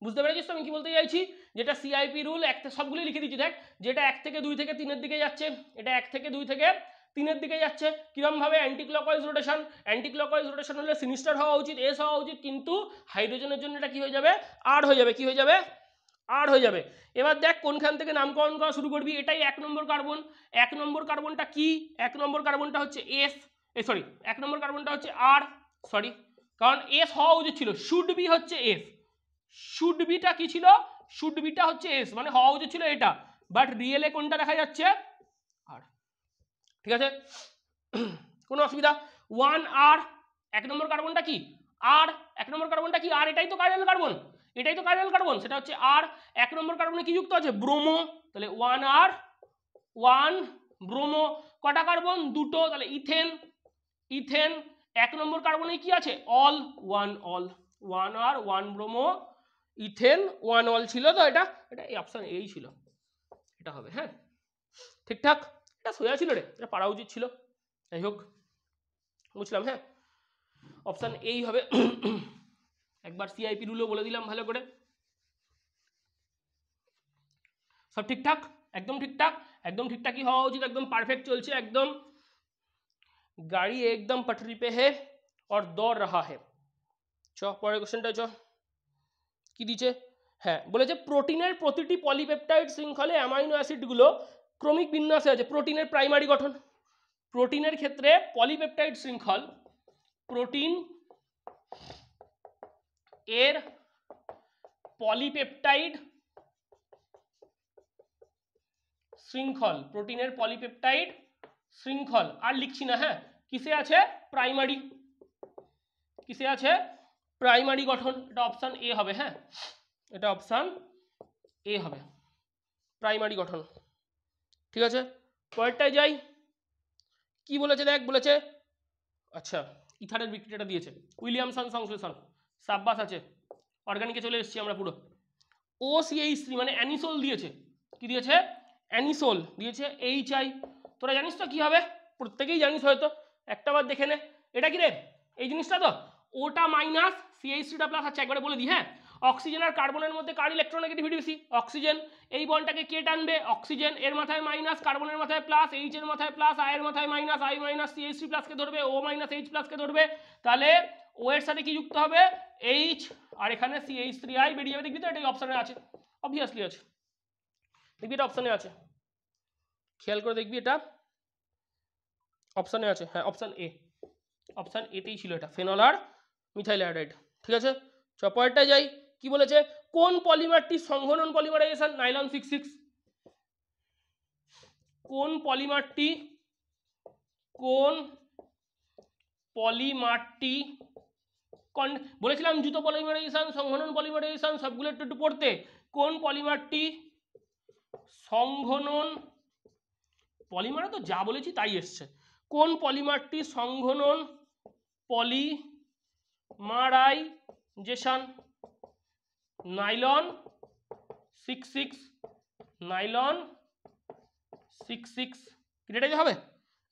বুঝতে পেরেছিস তো আমি কি বলতে চাইছি। যেটা সিআইপি রুল, সবগুলি লিখে দিচ্ছি দেখ, যেটা 1 থেকে 2 থেকে 3-এর দিকে যাচ্ছে, এটা 1 থেকে 2 থেকে 3-এর দিকে যাচ্ছে, কিরম ভাবে, anti clockwise rotation. Anti clockwise rotation হলে সিনিস্টার হওয়া উচিত, এস হওয়া উচিত, কিন্তু হাইড্রোজেনের জন্য এটা কি হয়ে যাবে, আর হয়ে যাবে, কি হয়ে যাবে, আর হয়ে যাবে। এবার দেখ কোনখান থেকে নামকরণ করা শুরু করবি, এটাই 1 নম্বর কার্বন। 1 নম্বর কার্বনটা কি, 1 নম্বর কার্বনটা হচ্ছে এস, 1 নম্বর কার্বনটা হচ্ছে আর, কারণ এস হওয়া উচিত ছিল, শুড বি হচ্ছে এস, শুড বিটা কি ছিল, শুড বিটা হচ্ছে এস, মানে হওয়া উচিত ছিল এটা, বাট রিয়েলে কোনটা দেখা যাচ্ছে, আর। ঠিক আছে, কোনো অসুবিধা। 1 আর 1 নম্বর কার্বনটা কি, আর 1 নম্বর কার্বনটা কি, আর এটাই তো কার্বন কার্বন, এটাই তো কার্বন কার্বন, সেটা হচ্ছে আর। 1 নম্বর কার্বনে কি যুক্ত আছে, ব্রোমো, তাহলে 1 আর 1 ব্রোমো। কটা কার্বন, দুটো, তাহলে ইথেন, ইথেন। 1 নম্বর কার্বনে কি আছে, অল, 1 অল, 1 আর 1 ব্রোমো, ইথেন 1 অল ছিল তো, এটা এটা এই অপশন এই ছিল, এটা হবে। হ্যাঁ, ঠিকঠাক, এটা সোজা ছিল রে, এটা পারা উচিত ছিল, যাই হোক, বুঝলাম। হ্যাঁ, অপশন এই হবে। একবার সিআইপি রুলও বলে দিলাম ভালো করে, সব ঠিকঠাক, একদম ঠিকঠাক, একদম ঠিকঠাকই হওয়া উচিত, একদম পারফেক্ট চলছে, একদম গাড়ি একদম पटरी पे है और दौड़ रहा है। চ পরের কোশ্চেনটা চ কি দিচ্ছে, হ্যাঁ বলেছে প্রোটিনের প্রতিটি পলিপেপটাইড শৃঙ্খলে অ্যামাইনো অ্যাসিডগুলো ক্রমিক বিন্যাসে আছে। প্রোটিনের প্রাইমারি গঠন, প্রোটিনের ক্ষেত্রে পলিপেপটাইড শৃঙ্খল, প্রোটিন এর পলিপেপটাইড শৃঙ্খল, প্রোটিনের পলিপেপটাইড শৃঙ্খল। আর লিখছি না, হ্যাঁ কিসে আছে, প্রাইমারি, কিসে আছে প্রাইমারি গঠন, এটা অপশান এ হবে, হ্যাঁ এটা অপশান এ হবে, প্রাইমারি গঠন। ঠিক আছে, পরেরটায় যাই, কি বলেছে দেখ, বলেছে আচ্ছা ইথারের বিক্রিয়াটা দিয়েছে, উইলিয়ামসন সংশ্লেষণ, সাব্বাস আছে, অর্গানিকে চলে এসেছি আমরা পুরো। OCH3 মানে অ্যানিসোল দিয়েছে, কি দিয়েছে, অ্যানিসোল দিয়েছে, HI, তোরা জানিস তো কি হবে, প্রত্যেকেই জানিস হয়তো, একটা বার দেখে নে, এটা কি রে, এই জিনিসটা তো, ওটা মাইনাস CH3টা প্লাস, আচ্ছা একবারে বলে দিই, হ্যাঁ অক্সিজেন আর কার্বনের মধ্যে কার ইলেকট্রোনেগেটিভিটি বেশি, অক্সিজেন, এই বন্ডটাকে কে টানবে, অক্সিজেন, এর মাথায় মাইনাস, কার্বনের মাথায় প্লাস, H এর মাথায় প্লাস, I এর মাথায় মাইনাস, I মাইনাস CH3 প্লাসকে ধরবে, O মাইনাস H প্লাসকে ধরবে, তাহলে O এর সাথে কি যুক্ত হবে, H, আর এখানে CH3I বেরিয়ে যাবে, দেখবি তো এটাই অপশানে আছে, অবভিয়াসলি আছে, দেখবি এটা অপশানে আছে, খেয়াল করে দেখবি এটা অপশানে আছে, হ্যাঁ অপশান এ, অপশান এতেই ছিল এটা, ফেনল আর মিথাইল আয়োডাইড। ঠিক আছে, পরেরটায় যাই, কি বলেছে, কোন পলিমারটি সংঘনন পলিমারাইজেশন, নাইলন 66, কোন পলিমারটি, কোন পলিমারটি, বলেছিলাম জুতো পলিমারাইজেশন, সংঘনন পলিমারাইজেশন সবগুলো একটু একটু পড়তে, কোন পলিমারটি সংঘনন, পলিমারে তো যা বলেছি তাই এসছে, কোন পলিমারটি সংঘনন পলিমারাইজেশন, নাইলন 66, নাইলন 66, এটা হবে,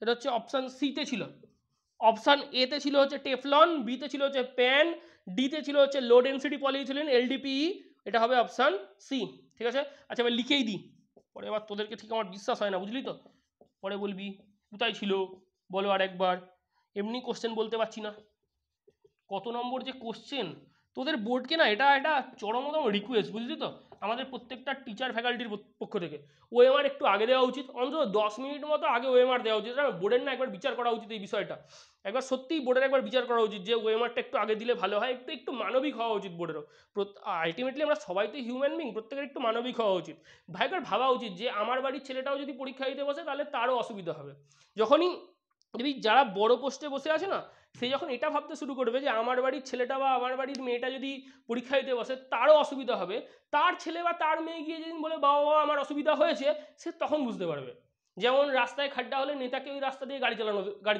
এটা হচ্ছে অপশান সিতে ছিল, অপশান এতে ছিল হচ্ছে টেফলন, বিতে ছিল হচ্ছে প্যান, ডিতে ছিল হচ্ছে লো ডেন্সিটি পলিইথিলিন LDPE, এটা হবে অপশান সি। ঠিক আছে, আচ্ছা এবার লিখেই দিই, পরে এবার তোদেরকে ঠিক আমার বিশ্বাস হয় না, বুঝলি তো, পরে বলবি কোথায় ছিল বলো আরেকবার, এমনি কোশ্চেন বলতে পারছি না, কত নম্বর যে কোশ্চেন তোদের বোর্ডকে না, এটা একটা চরমতম রিকোয়েস্ট, বুঝলি তো, আমাদের প্রত্যেকটা টিচার ফ্যাকাল্টির পক্ষ থেকে OMR একটু আগে দেওয়া উচিত, অন্তত 10 মিনিট মতো আগে OMR দেওয়া উচিত, বোর্ডের না একবার বিচার করা উচিত এই বিষয়টা, একবার সত্যিই বোর্ডের একবার বিচার করা উচিত যে OMRটা একটু আগে দিলে ভালো হয়, একটু একটু মানবিক হওয়া উচিত বোর্ডেরও, আলটিমেটলি আমরা সবাই তো হিউম্যান বিং, প্রত্যেকের একটু মানবিক হওয়া উচিত, ভাই একবার ভাবা উচিত যে আমার বাড়ির ছেলেটাও যদি পরীক্ষা দিতে বসে তাহলে তারও অসুবিধা হবে, যখনই যারা বড় পোস্টে বসে আছে না, সে যখন এটা ভাবতে শুরু করবে যে আমার বাড়ির ছেলেটা বা আমার বাড়ির মেয়েটা যদি পরীক্ষা দিতে বসে তারও অসুবিধা হবে, তার ছেলে বা তার মেয়ে গিয়ে যেদিন বলে বাবা আমার অসুবিধা হয়েছে, সে তখন বুঝতে পারবে, যেমন রাস্তায় খাড্ডা হলে নেতাকে ওই রাস্তা দিয়ে গাড়ি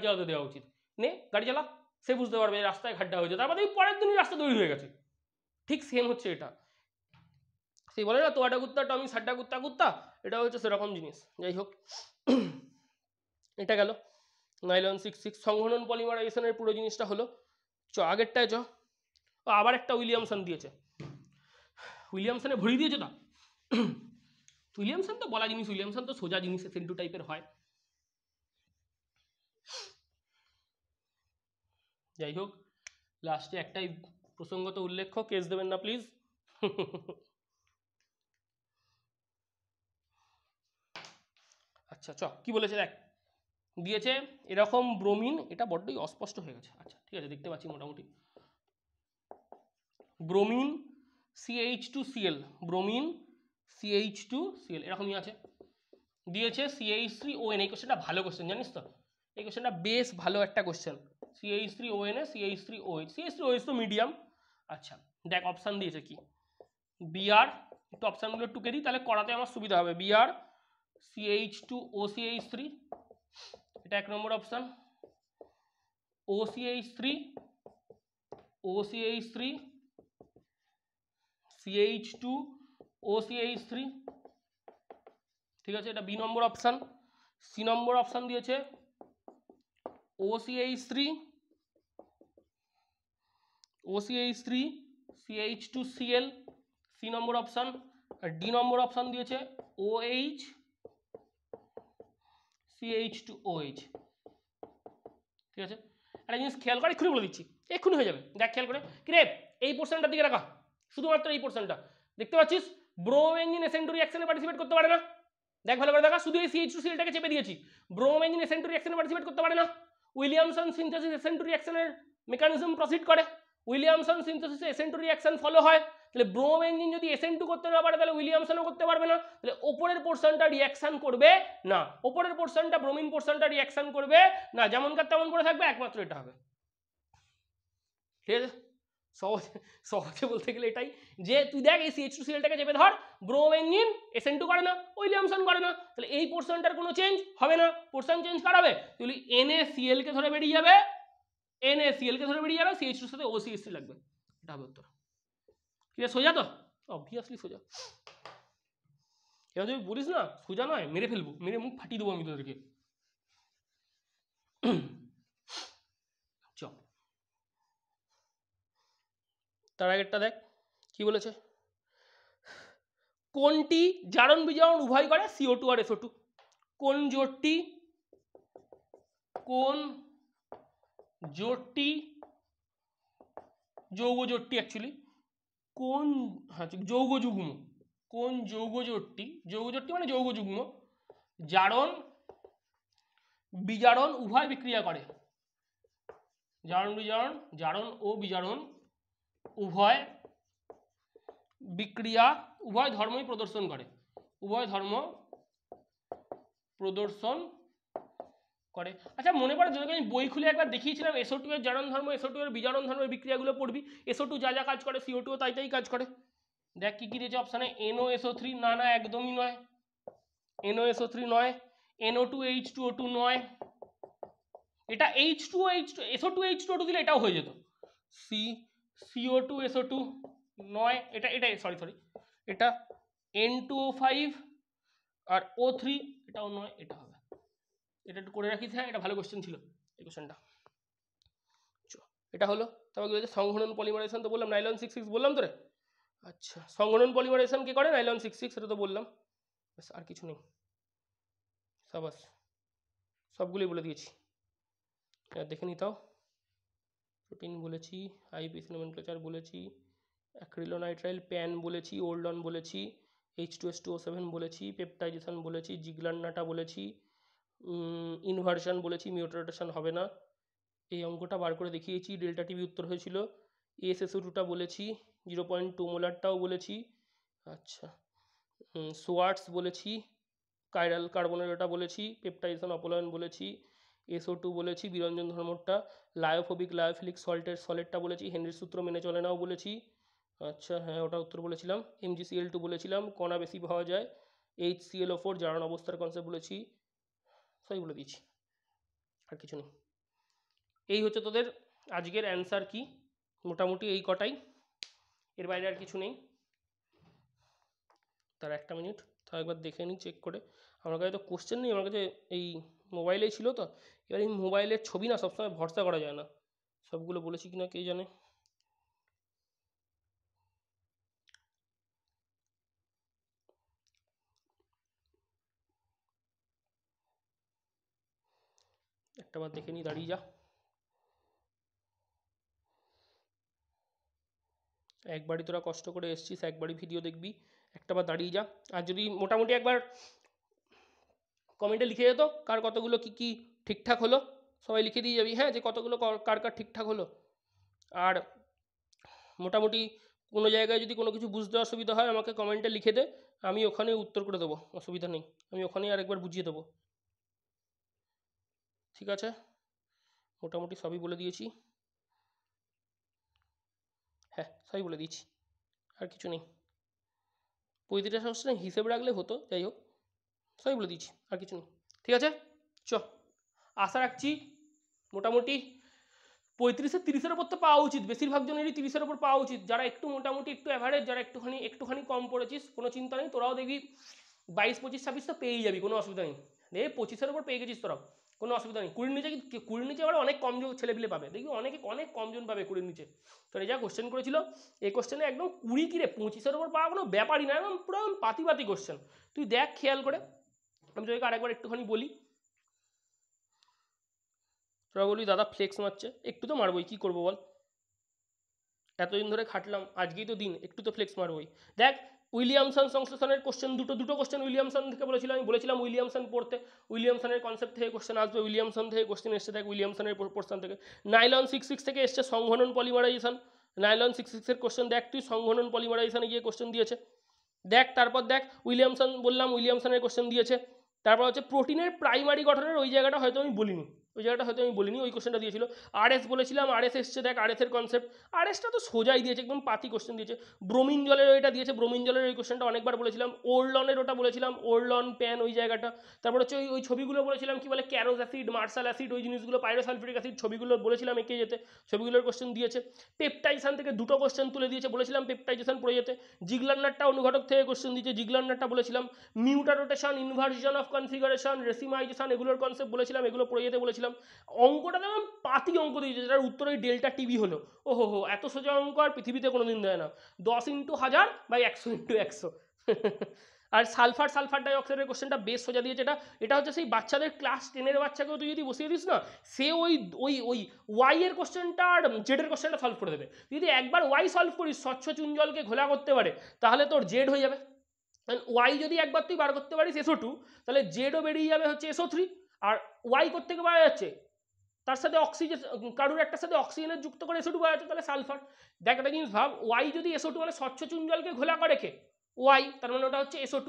চালাতে দেওয়া উচিত, নে গাড়ি চালা, সে বুঝতে পারবে রাস্তায় খাড্ডা হয়েছে, তারপরে এই পরের দিনই রাস্তা তৈরি হয়ে গেছে, ঠিক সেম হচ্ছে এটা, সেই বলে না তোয়াটা কুত্তা টমি সাড্ডা কুত্তা কুত্তা, এটা হচ্ছে সেরকম জিনিস। যাই হোক, এটা গেল নাইলন 66 সংঘনন পলিমারাইজেশনের পুরো জিনিসটা হলো। আগেরটায় আবার একটা উইলিয়ামসন দিয়েছে, উইলিয়ামসনে ভরিয়ে দিয়েছে তো, উইলিয়ামসন তো বলা জিনিস, উইলিয়ামসন তো সোজা জিনিস, SN2 টাইপের হয়। যাই হোক, লাস্টে একটাই প্রসঙ্গত উল্লেখ্য, কেস দেবেন না প্লিজ। আচ্ছা কি বলেছে দেখ, দিয়েছে এরকম ব্রোমিন, এটা বড্ডই অস্পষ্ট হয়ে গেছে, আচ্ছা ঠিক আছে দেখতে পাচ্ছি মোটামুটি, ব্রোমিন CH2Cl, ব্রোমিন CH2Cl এরকমই আছে, দিয়েছে CH3ON, এই কোশ্চেনটা ভালো কোশ্চেন জানিস তো, এই কোশ্চেনটা বেশ ভালো একটা কোশ্চেন, CH3ON CH3OH, CH3OH তো মিডিয়াম। আচ্ছা দেখ অপশান দিয়েছে কি, Br, একটু অপশানগুলো টুকে দিই তাহলে করাতে আমার সুবিধা হবে, Br CH2OCH3, এটা 1 নম্বর অপশান, OCH3 CH2OCH3, ঠিক আছে, এটা বি নম্বর অপশান। সি নম্বর অপশান দিয়েছে OCH3 CH2Cl, সি নম্বর অপশান। আর ডি নম্বর অপশান দিয়েছে OH CH2OH, ঠিক আছে। একটা জিনিস খেয়াল করে, এক্ষুনি বলে দিচ্ছি, এক্ষুনি হয়ে যাবে, দেখ খেয়াল করে, কিরে এই পোর্শনটার দিকে রাখা, শুধুমাত্র এই পোর্শনটা দেখতে পাচ্ছিস, ব্রোম ইঞ্জিন SN2 রিঅ্যাকশনে পার্টিসিপেট করতে পারে না, দেখ ভালো করে দেখা, শুধু এই CH2Clটাকে চেপে দিয়েছি, ব্রোম ইঞ্জিন SN2 রিঅ্যাকশনে পার্টিসিপেট করতে পারে না, উইলিয়ামসন সিনথেসিস SN2 রিঅ্যাকশনের মেকানিজম প্রসিড করে, উইলিয়ামসন সিনথেসিসে SN2 রিঅ্যাকশন ফলো হয়, তাহলে ব্রোম এঞ্জিন যদি SN2 করতে না পারে তাহলে উইলিয়ামসনও করতে পারবে না, তাহলে ওপরের পোর্শনটা রিয়াকশন করবে না, ওপরের পোর্শনটা ব্রোমিন পোর্শনটা রিয়াকশন করবে না, যেমনকার তেমন করে থাকবে, একমাত্র এটা হবে। ঠিক আছে, সহজে সহজে বলতে গেলে এটাই, যে তুই দেখ এই CH2Clটাকে চেপে ধর, ব্রোম এঞ্জিন SN2 করে না, উইলিয়ামসন করে না, তাহলে এই পোর্শনটার কোনো চেঞ্জ হবে না, পোর্শন চেঞ্জ করাবে তুই NaCl কে ধরে বেরিয়ে যাবে, NaCl কে ধরে বেরিয়ে যাবে, CH2 সাথে OCH3 লাগবে, এটা হবে উত্তর। ঠিক আছে, সোজা তো, অবভিয়াসলি সোজা। এবার যদি বলিস না সোজা নয়, মেরে ফেলবো, মেরে মুখ ফাটিয়ে দেবো আমি তোদেরকে। চ তার আগেরটা দেখ কি বলেছে, কোনটি জারণ বিজারণ উভয় করে CO2 আর SO2, কোন জোটটি, কোন জোটটি, যৌগ জোটটি অ্যাকচুয়ালি, কোন, হ্যাঁ যৌগ যুগ্ম, কোন যৌগ জোটটি, যৌগ জোটটি মানে যৌগ যুগ্ম, জারণ বিজারণ উভয় বিক্রিয়া করে, জারণ বিজারণ, জারণ ও বিজারণ উভয় বিক্রিয়া, উভয় ধর্মই প্রদর্শন করে, উভয় ধর্ম প্রদর্শন করে। আচ্ছা মনে পড়ে যদি আমি বই খুলে একবার দেখিয়েছিলাম SO2 এর জারণ ধর্ম, SO2 এর বিজারণ ধর্মের বিক্রিয়াগুলো পড়বি, SO2 যা যা কাজ করে CO2 তাই তাই কাজ করে। দেখ কি কি দিয়েছে অপশানে, NOSO3, না না একদমই নয়, NOSO3 নয়, NO2H2O2 নয়, এটা SO2 H2O2 দিলে এটাও হয়ে যেত, CO2 SO2 নয়, এটাই সরি এটা N2O5 আর O3 এটাও নয়, এটা হবে, এটা একটু করে রাখিস, হ্যাঁ এটা ভালো কোশ্চেন ছিল এই কোশ্চেনটা। এটা হলো, তারপর কি হচ্ছে সংঘনন পলিমারাইজেশন, তো বললাম নাইলন 6,6 বললাম তো রে। আচ্ছা সংঘনন পলিমারাইজেশন কি করে, নাইলন 6,6 এটা তো বললাম, ব্যাস আর কিছু নেই, সাবাস সবগুলোই বলে দিয়েছি। এবার দেখে নিতাও, প্রোটিন বলেছি, আইপিসি নোমেনক্লেচার বলেছি, অ্যাক্রিলোনাইট্রাইল প্যান বলেছি, ওল্ডন বলেছি, H2S2O7 বলেছি, পেপটাইজেশন বলেছি, জিগলান্নাটা বলেছি, ইনভার্সন বলেছি, মিউটেশন হবে না, এই অঙ্কটা বার করে দেখিয়েছি, ডেল্টা টিভি উত্তর হয়েছিল, SSO2টা বলেছি, 0.2 মোলারটাও বলেছি, আচ্ছা সোয়ার্টস বলেছি, কাইরাল কার্বনেরটা বলেছি, পেপটাইজেশন অপলায়ন বলেছি, SO2 বলেছি, বিরঞ্জন ধর্মটা, লায়োফোবিক লায়োফিলিক সলেটটা বলেছি, হেনরির সূত্র মেনে চলে নাও বলেছি, আচ্ছা হ্যাঁ ওটা উত্তর বলেছিলাম, MgCl2 বলেছিলাম, কণা বেশি পাওয়া যায়, HClO4 জারণ অবস্থার কনসেপ্ট বলেছি, সবই বলে দিয়েছি, আর কিছু নেই। এই হচ্ছে তোদের আজকের অ্যান্সার কি, মোটামুটি এই কটাই, এর বাইরে আর কিছু নেই। তার একটা মিনিট তাও একবার দেখে নিই চেক করে, আমার কাছে তো কোশ্চেন নেই, আমার কাছে এই মোবাইলেই ছিল, তো এবার এই মোবাইলের ছবি না সবসময় ভরসা করা যায় না, সবগুলো বলেছি কিনা কে জানে। একটাবার দেখে নিই, দাঁড়িয়ে যা, একবারই তোরা কষ্ট করে এসছিস, একবারই ভিডিও দেখবি, একটাবার দাঁড়িয়ে যা, আর যদি মোটামুটি একবার কমেন্টে লিখে যেত কার কতগুলো কি কি ঠিকঠাক হলো, সবাই লিখে দিয়ে যাবি, হ্যাঁ যে কতগুলো কার কার ঠিকঠাক হলো, আর মোটামুটি কোনো জায়গায় যদি কোনো কিছু বুঝতে অসুবিধা হয় আমাকে কমেন্টে লিখে দে, আমি ওখানে উত্তর করে দেবো, অসুবিধা নেই, আমি ওখানেই আরেকবার বুঝিয়ে দেবো, ঠিক আছে, মোটামুটি সবই বলে দিয়েছি, হ্যাঁ সবই বলে দিয়েছি, আর কিছু নেই, 35টা কোশ্চেন হিসেব রাখলে হতো, যাই হোক সবই বলে দিয়েছি, আর কিছু নেই, ঠিক আছে চ, আশা রাখছি মোটামুটি 35-30-এর ওপর তো পাওয়া উচিত, বেশিরভাগ জনেরই 30-এর ওপর পাওয়া উচিত, যারা একটু মোটামুটি একটু অ্যাভারেজ, যারা একটুখানি কম পড়েছিস কোনো চিন্তা নেই, তোরাও দেখবি 22-25-26 তো পেয়েই যাবি, কোনো অসুবিধা নেই, 25-এর ওপর পেয়ে গেছিস তোরাও, কোনো অসুবিধা নেই, 20-র নিচে 20-র নিচে আবার অনেক কম ছেলেপিলে পাবে, দেখবি অনেক কমজন পাবে 20-র নিচে, তো এই যা কোশ্চেন করেছিল এই কোশ্চেনে একদম 20 কি রে 25-এর ওপর পাওয়া কোনো ব্যাপারই না, একদম পুরো পাতি কোশ্চেন, তুই দেখ খেয়াল করে, আমি তোকে আরেকবার একটুখানি বলি, তোরা বলবি দাদা ফ্লেক্স মারছে, একটু তো মারবই, কী করবো বল, এতদিন ধরে খাটলাম, আজকেই তো দিন, একটু তো ফ্লেক্স মারবই। দেখ উইলিয়ামসন সংশ্লেষণের কোশ্চেন দুটো কোশ্চেন উইলিয়ামসন থেকে বলেছিলাম, আমি বলেছিলাম উইলিয়ামসন পড়তে, উইলিয়ামসনের কনসেপ্ট থেকে কোশ্চেন আসবে, উইলিয়ামসন থেকে কোশ্চেন এসছে, দেখ উইলিয়ামসনের পোর্শন থেকে, নাইলন 6,6 থেকে এসছে সংঘনন পলিমারাইজেশন, নাইলন 66-এর কোশ্চেন দেখ তুই, সংঘনন পলিমারাইজেশনে গিয়ে কোশ্চেন দিয়েছে দেখ। তারপর দেখ উইলিয়ামসন, বললাম উইলিয়ামসনের কোশ্চেন দিয়েছে। তারপর হচ্ছে প্রোটিনের প্রাইমারি গঠনের, ওই জায়গাটা হয়তো আমি বলিনি, ওই কোশ্চেনটা দিয়েছিল। আরএস বলেছিলাম, আরএস এসছে দেখ, আরএসের কনসেপ্ট, আরএসটা তো সোজাই দিয়েছে, একদম পাতি কোশ্চেন দিয়েছে। ব্রোমিন জলের ওইটা দিয়েছে, ব্রোমিন জলের ওই কোশ্চেনটা অনেকবার বলেছিলাম। ওরলনের ওটা বলেছিলাম, ওরলন প্যান ওই জায়গাটা। তারপর হচ্ছে ওই ছবিগুলো বলেছিলাম, কি বলে ক্যারোজ অ্যাসিড, মার্শাল অ্যাসিড, ওই জিনিসগুলো, পাইরোসালফিউরিক অ্যাসিড, ছবিগুলো বলেছিলাম এঁকে যেতে, ছবিগুলোর কোশ্চেন দিয়েছে। পেপটাইজেশন থেকে দুটো কোশ্চেন তুলে দিয়েছে, বলেছিলাম পেপটাইজেশন পড়ে যেতে। জিগলারনারটা অনুঘটক থেকে কোশ্চেন দিয়েছে, জিগলারনারটা বলেছিলাম। মিউটা rotation, inversion of configuration, racemization, এগুলোর কনসেপ্ট বলেছিলাম, এগুলো পড়ে যেতে বলেছিলাম। অঙ্কটা দেখলাম পাতি অঙ্ক দিয়েছে, যেটার উত্তর ওই ডেল্টা টিভি হলো। ওহো হো, এত সোজা অঙ্ক আর পৃথিবীতে কোনোদিন দেয় না। 10 × 1000 বাই 100 × 100। আর সালফার ডাইঅক্সাইডের কোশ্চেনটা বেশ সোজা দিয়েছে। এটা হচ্ছে সেই বাচ্চাদের ক্লাস 10-এর বাচ্চাকেও তুই যদি বসিয়ে দিস না, সে ওই ওই ওই ওয়াই এর কোশ্চেনটা আর জেডের কোশ্চেনটা সলভ করে দেবে। যদি একবার ওয়াই সলভ করিস, স্বচ্ছ চুন জলকে ঘোলা করতে পারে, তাহলে তোর জেড হয়ে যাবে। ওয়াই যদি একবার তুই বার করতে পারিস SO2, তাহলে জেডও বেরিয়ে যাবে হচ্ছে SO3। আর ওয়াই করতে থেকে পাওয়া যাচ্ছে, তার সাথে অক্সিজেন, কারুর একটা সাথে অক্সিজেনের যুক্ত করে SO2 পাওয়া যাচ্ছে, তাহলে সালফার। দেখ একটা জিনিস ভাব, ওয়াই যদি SO2 মানে স্বচ্ছ চুন জলকে ঘোলা করে কে, ওয়াই, তার মানে ওটা হচ্ছে SO2।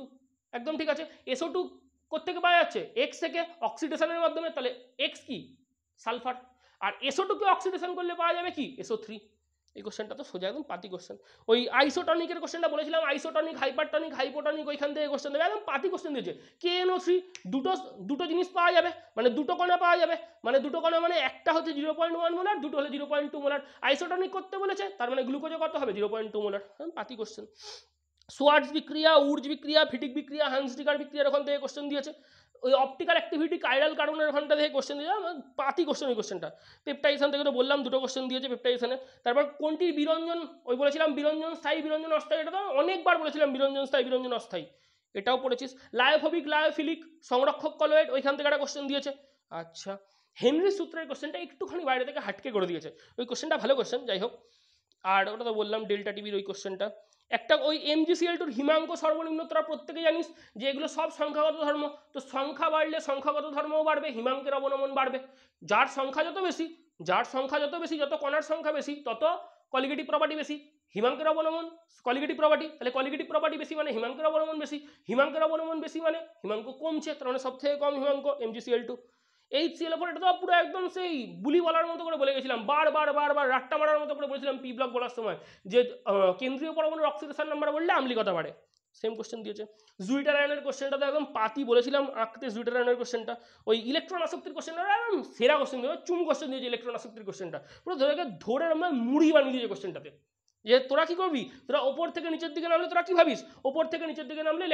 একদম ঠিক আছে। SO2 কোত্থেকে পাওয়া যাচ্ছে, এক্স থেকে, অক্সিডেশনের মাধ্যমে, তাহলে এক্স কি, সালফার। আর SO2 কে অক্সিডেশন করলে পাওয়া যাবে কি, SO3। এই কোশ্চেনটা তো সোজা একদম পাতি কোশ্চেন। ওই আইসোটনিকের কোশ্চেনটা বলেছিলাম, আইসোটনিক, হাইপারটনিক, হাইপোটনিক, ওইখান থেকে কোশ্চেন দেবে, একদম পাতি কোশ্চেন দিয়েছে। KNO3, দুটো জিনিস পাওয়া যাবে, মানে দুটো কণা পাওয়া যাবে, মানে দুটো কণা মানে একটা হচ্ছে 0.1 মোলার, দুটো হলে 0.2 মোলার। আইসোটনিক করতে বলেছে, তার মানে গ্লুকোজে কত হবে, 0.2 মোলার। পাতি কোশ্চেন। সোয়ার্টজ বিক্রিয়া, উর্জ বিক্রিয়া, ফিটিক বিক্রিয়া, হান্সডিকার বিক্রিয়ার ওখান থেকে কোশ্চেন দিয়েছে। ওই অপটিক্যাল অ্যাক্টিভিটি, কাইরাল কারণের ওখানটা থেকে কোশ্চেন দিয়েছে, পাতি কোশ্চেন ওই কোশ্চেনটা। পেপটাইজেশন থেকে তো বললাম দুটো কোশ্চেন দিয়েছে পেপটাইজেশনে। তারপর কোনটির বিরঞ্জন, ওই বলেছিলাম বিরঞ্জন স্থায়ী, বিরঞ্জন অস্থায়ী, এটা তো অনেকবার বলেছিলাম, বিরঞ্জন স্থায়ী, বিরঞ্জন অস্থায়ী, এটাও পড়েছিস। লায়োফোবিক, লায়োফিলিক, সংরক্ষক কলয়েড, ওইখান থেকে একটা কোশ্চেন দিয়েছে। আচ্ছা, হেনরি সূত্রের কোশ্চেনটা একটুখানি বাইরে থেকে হাটকে করে দিয়েছে, ওই কোশ্চেনটা ভালো কোশ্চেন, যাই হোক। আর ওটা তো বললাম ডেল্টা টিভির ওই কোশ্চেনটা। একটা ওই MgCl2 হিমাঙ্ক সর্বনিম্ন, তোরা প্রত্যেকে জানিস যে এগুলো সব সংখ্যাগত ধর্ম, তো সংখ্যা বাড়লে সংখ্যাগত ধর্মও বাড়বে, হিমাঙ্কের অবনমন বাড়বে। যার সংখ্যা যত বেশি, যত কণার সংখ্যা বেশি, তত কলিগেটিভ প্রপার্টি বেশি। হিমাঙ্কের অবনমন কলিগেটিভ প্রপার্টি, তাহলে কলিগেটিভ প্রপার্টি বেশি মানে হিমাঙ্কের অবনমন বেশি, হিমাঙ্কের অবনমন বেশি মানে হিমাঙ্ক কমছে, তার মানে সব থেকে কম হিমাঙ্ক MgCl2। HCl4, এটা তো পুরো একদম সেই বুলি বলার মতো করে বলে গেছিলাম, বারবার রাট্টা মারার মতো করে বলেছিলাম পি ব্লক বলার সময়, যে কেন্দ্রীয় পরমাণুর অক্সিডেশন নাম্বার বললে আম্লিকতা বাড়ে। সেম কোশ্চেন দিয়েছে। জুইটার আয়নের কোশ্চেনটা তো একদম পাতি, বলেছিলাম আঁকতে জুইটার আয়নের কোশ্চেনটা। ওই ইলেকট্রন আসক্তির কোশ্চেনটা একদম সেরা কোশ্চেন দিয়েছে, চুম কোশ্চেন দিয়েছে ইলেকট্রন আসক্তির কোশ্চেনটা, পুরো ধরে আমরা মুড়ি বানিয়ে দিয়েছে কোশ্চেনটাতে। যে তোরা কি করবি, তোরা ওপর থেকে নিচের দিকে নামলে তোরা কি ভাবিস, ওপর থেকে নিচের দিকে নামলে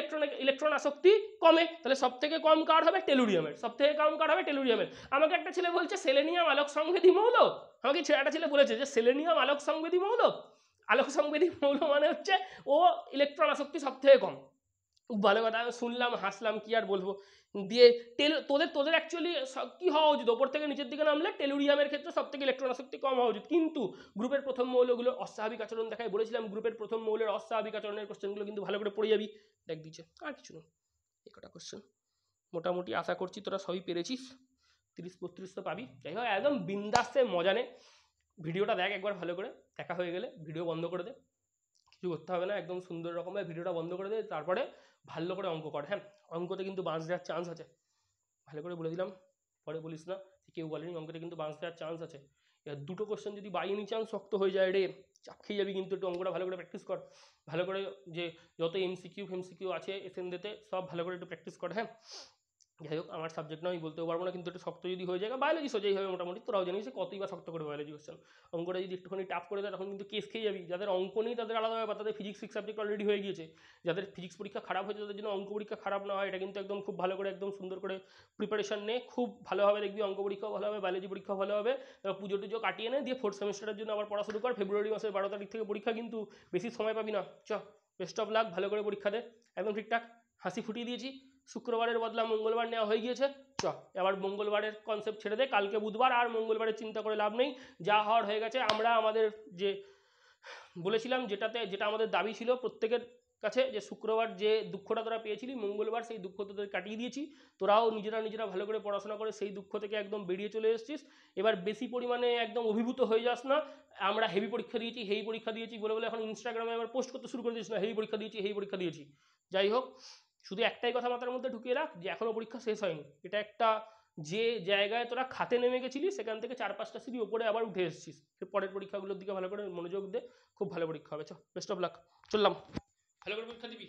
ইলেকট্রন আসক্তি কমে, তাহলে সব থেকে কম কার হবে, টেলুরিয়ামের, সব থেকে কম কার হবে, টেলুরিয়ামের। আমাকে একটা ছেলে বলছে সেলেনিয়াম আলোক সংবেদী মৌল, আমাকে একটা ছেলে বলেছে যে সেলেনিয়াম আলোক সংবেদী মৌল, আলোক সংবেদী মৌল মানে হচ্ছে ও ইলেকট্রন আসক্তি সব থেকে কম। ভালো কথা, আমি শুনলাম, হাসলাম, কি আর বলবো। দিয়ে তোদের অ্যাকচুয়ালি কি হওয়া উচিত, ওপর থেকে নিচের দিকে নামলে টেলুরিয়ামের ক্ষেত্রে সব থেকে ইলেকট্রন আসক্তি কম হওয়া উচিত, কিন্তু গ্রুপের প্রথম মৌলগুলো অস্বাভাবিক আচরণ দেখায়, বলেছিলাম গ্রুপের প্রথম মৌলের অস্বাভাবিক আচরণের কোশ্চেনগুলো কিন্তু ভালো করে পড়ে যাবি, দেখ দিচ্ছে আর কিছু নেই, এই কটা কোশ্চেন মোটামুটি আশা করছি তোরা সবই পেরেছিস, 30-32 তো পাবি। যাই হোক, একদম বিন্দাসে মজা নে, ভিডিওটা দেখ একবার ভালো করে, দেখা হয়ে গেলে ভিডিও বন্ধ করে দে, কিছু করতে হবে না, একদম সুন্দর রকমের ভিডিওটা বন্ধ করে দে, তারপরে ভালো করে অঙ্ক কর। হ্যাঁ, অঙ্কতে কিন্তু বাঁশ দেওয়ার চান্স আছে, ভালো করে বলে দিলাম, পরে বলিস না কেউ বলেনি, অঙ্কতে কিন্তু বাঁশ দেওয়ার চান্স আছে। এবার দুটো কোশ্চেন যদি বাই এনি চান্স শক্ত হয়ে যায় রে, চাপ খেয়ে যাবি, কিন্তু একটু অঙ্কটা ভালো করে প্র্যাকটিস কর, ভালো করে যে যত MCQ আছে এসএনডিতে সব ভালো করে একটু প্র্যাকটিস কর। হ্যাঁ, যাই হোক, আমার সাবজেক্ট না, আমি বলতেও পারবো না, কিন্তু একটু শক্ত যদি হয়ে যায়, বায়োলজি সোজাই হবে মোটামুটি, তোরাও জানিস কতই বা শক্ত করে বায়োলজি কোশ্চেন, অঙ্কটা যদি একটুখানি টাফ করে দেয় তখন কিন্তু কেস খেয়ে যাবি। যাদের অঙ্ক নেই তাদের আলাদা ব্যাপার, তাদের ফিজিক্স 6 সাবজেক্ট অলরেডি হয়ে গিয়েছে, যাদের ফিজিক্স পরীক্ষা খারাপ হয়েছে তাদের জন্য অঙ্ক পরীক্ষা খারাপ না হয়, এটা কিন্তু একদম খুব ভালো করে একদম সুন্দর করে প্রিপারেশন নে, খুব ভালোভাবে দেখবি, অঙ্ক পরীক্ষাও ভালো হবে, বায়োলজি পরীক্ষাও ভালো হবে। পুজো টুজো কাটিয়ে নে, দিয়ে 4th সেমিস্টারের জন্য আবার পড়া শুরু কর। ফেব্রুয়ারি মাসের 12 তারিখ থেকে পরীক্ষা, কিন্তু বেশি সময় পাবি না। বেস্ট অফ লাক, ভালো করে পরীক্ষা দে, একদম ঠিকঠাক হাসি ফুটিয়ে দিয়েছি। শুক্রবারের বদলা মঙ্গলবার নেওয়া হয়ে গিয়েছে, এবার মঙ্গলবারের কনসেপ্ট ছেড়ে দে, কালকে বুধবার, আর মঙ্গলবারের চিন্তা করে লাভ নেই, যা হওয়ার হয়ে গেছে। আমরা আমাদের যে বলেছিলাম, যেটা আমাদের দাবি ছিল প্রত্যেকের কাছে যে শুক্রবার যে দুঃখটা তোরা পেয়েছিলি, মঙ্গলবার সেই দুঃখ তোদের কাটিয়ে দিয়েছি। তোরাও নিজেরা ভালো করে পড়াশোনা করে সেই দুঃখ থেকে একদম বেরিয়ে চলে এসেছিস। এবার বেশি পরিমাণে একদম অভিভূত হয়ে যাস না। আমরা হেভি পরীক্ষা দিয়েছি, হেভি পরীক্ষা দিয়েছি বলে বলে এখন ইনস্টাগ্রামে আবার পোস্ট করতে শুরু করে দিস না, হেভি পরীক্ষা দিয়েছি, হেভি পরীক্ষা দিয়েছি। যাই হোক, শুধু একটাই কথা মাথার মধ্যে ঢুকিয়ে রাখ যে এখনও পরীক্ষা শেষ হয়নি। এটা একটা, যে জায়গায় তোরা খাতে নেমে গেছিলি সেখান থেকে 4-5টা সিঁড়ি ওপরে আবার উঠে এসেছিস। পরের পরীক্ষাগুলোর দিকে ভালো করে মনোযোগ দে, খুব ভালো পরীক্ষা হবে। বেস্ট অফ লাক, চললাম, ভালো করে পরীক্ষা দিবি।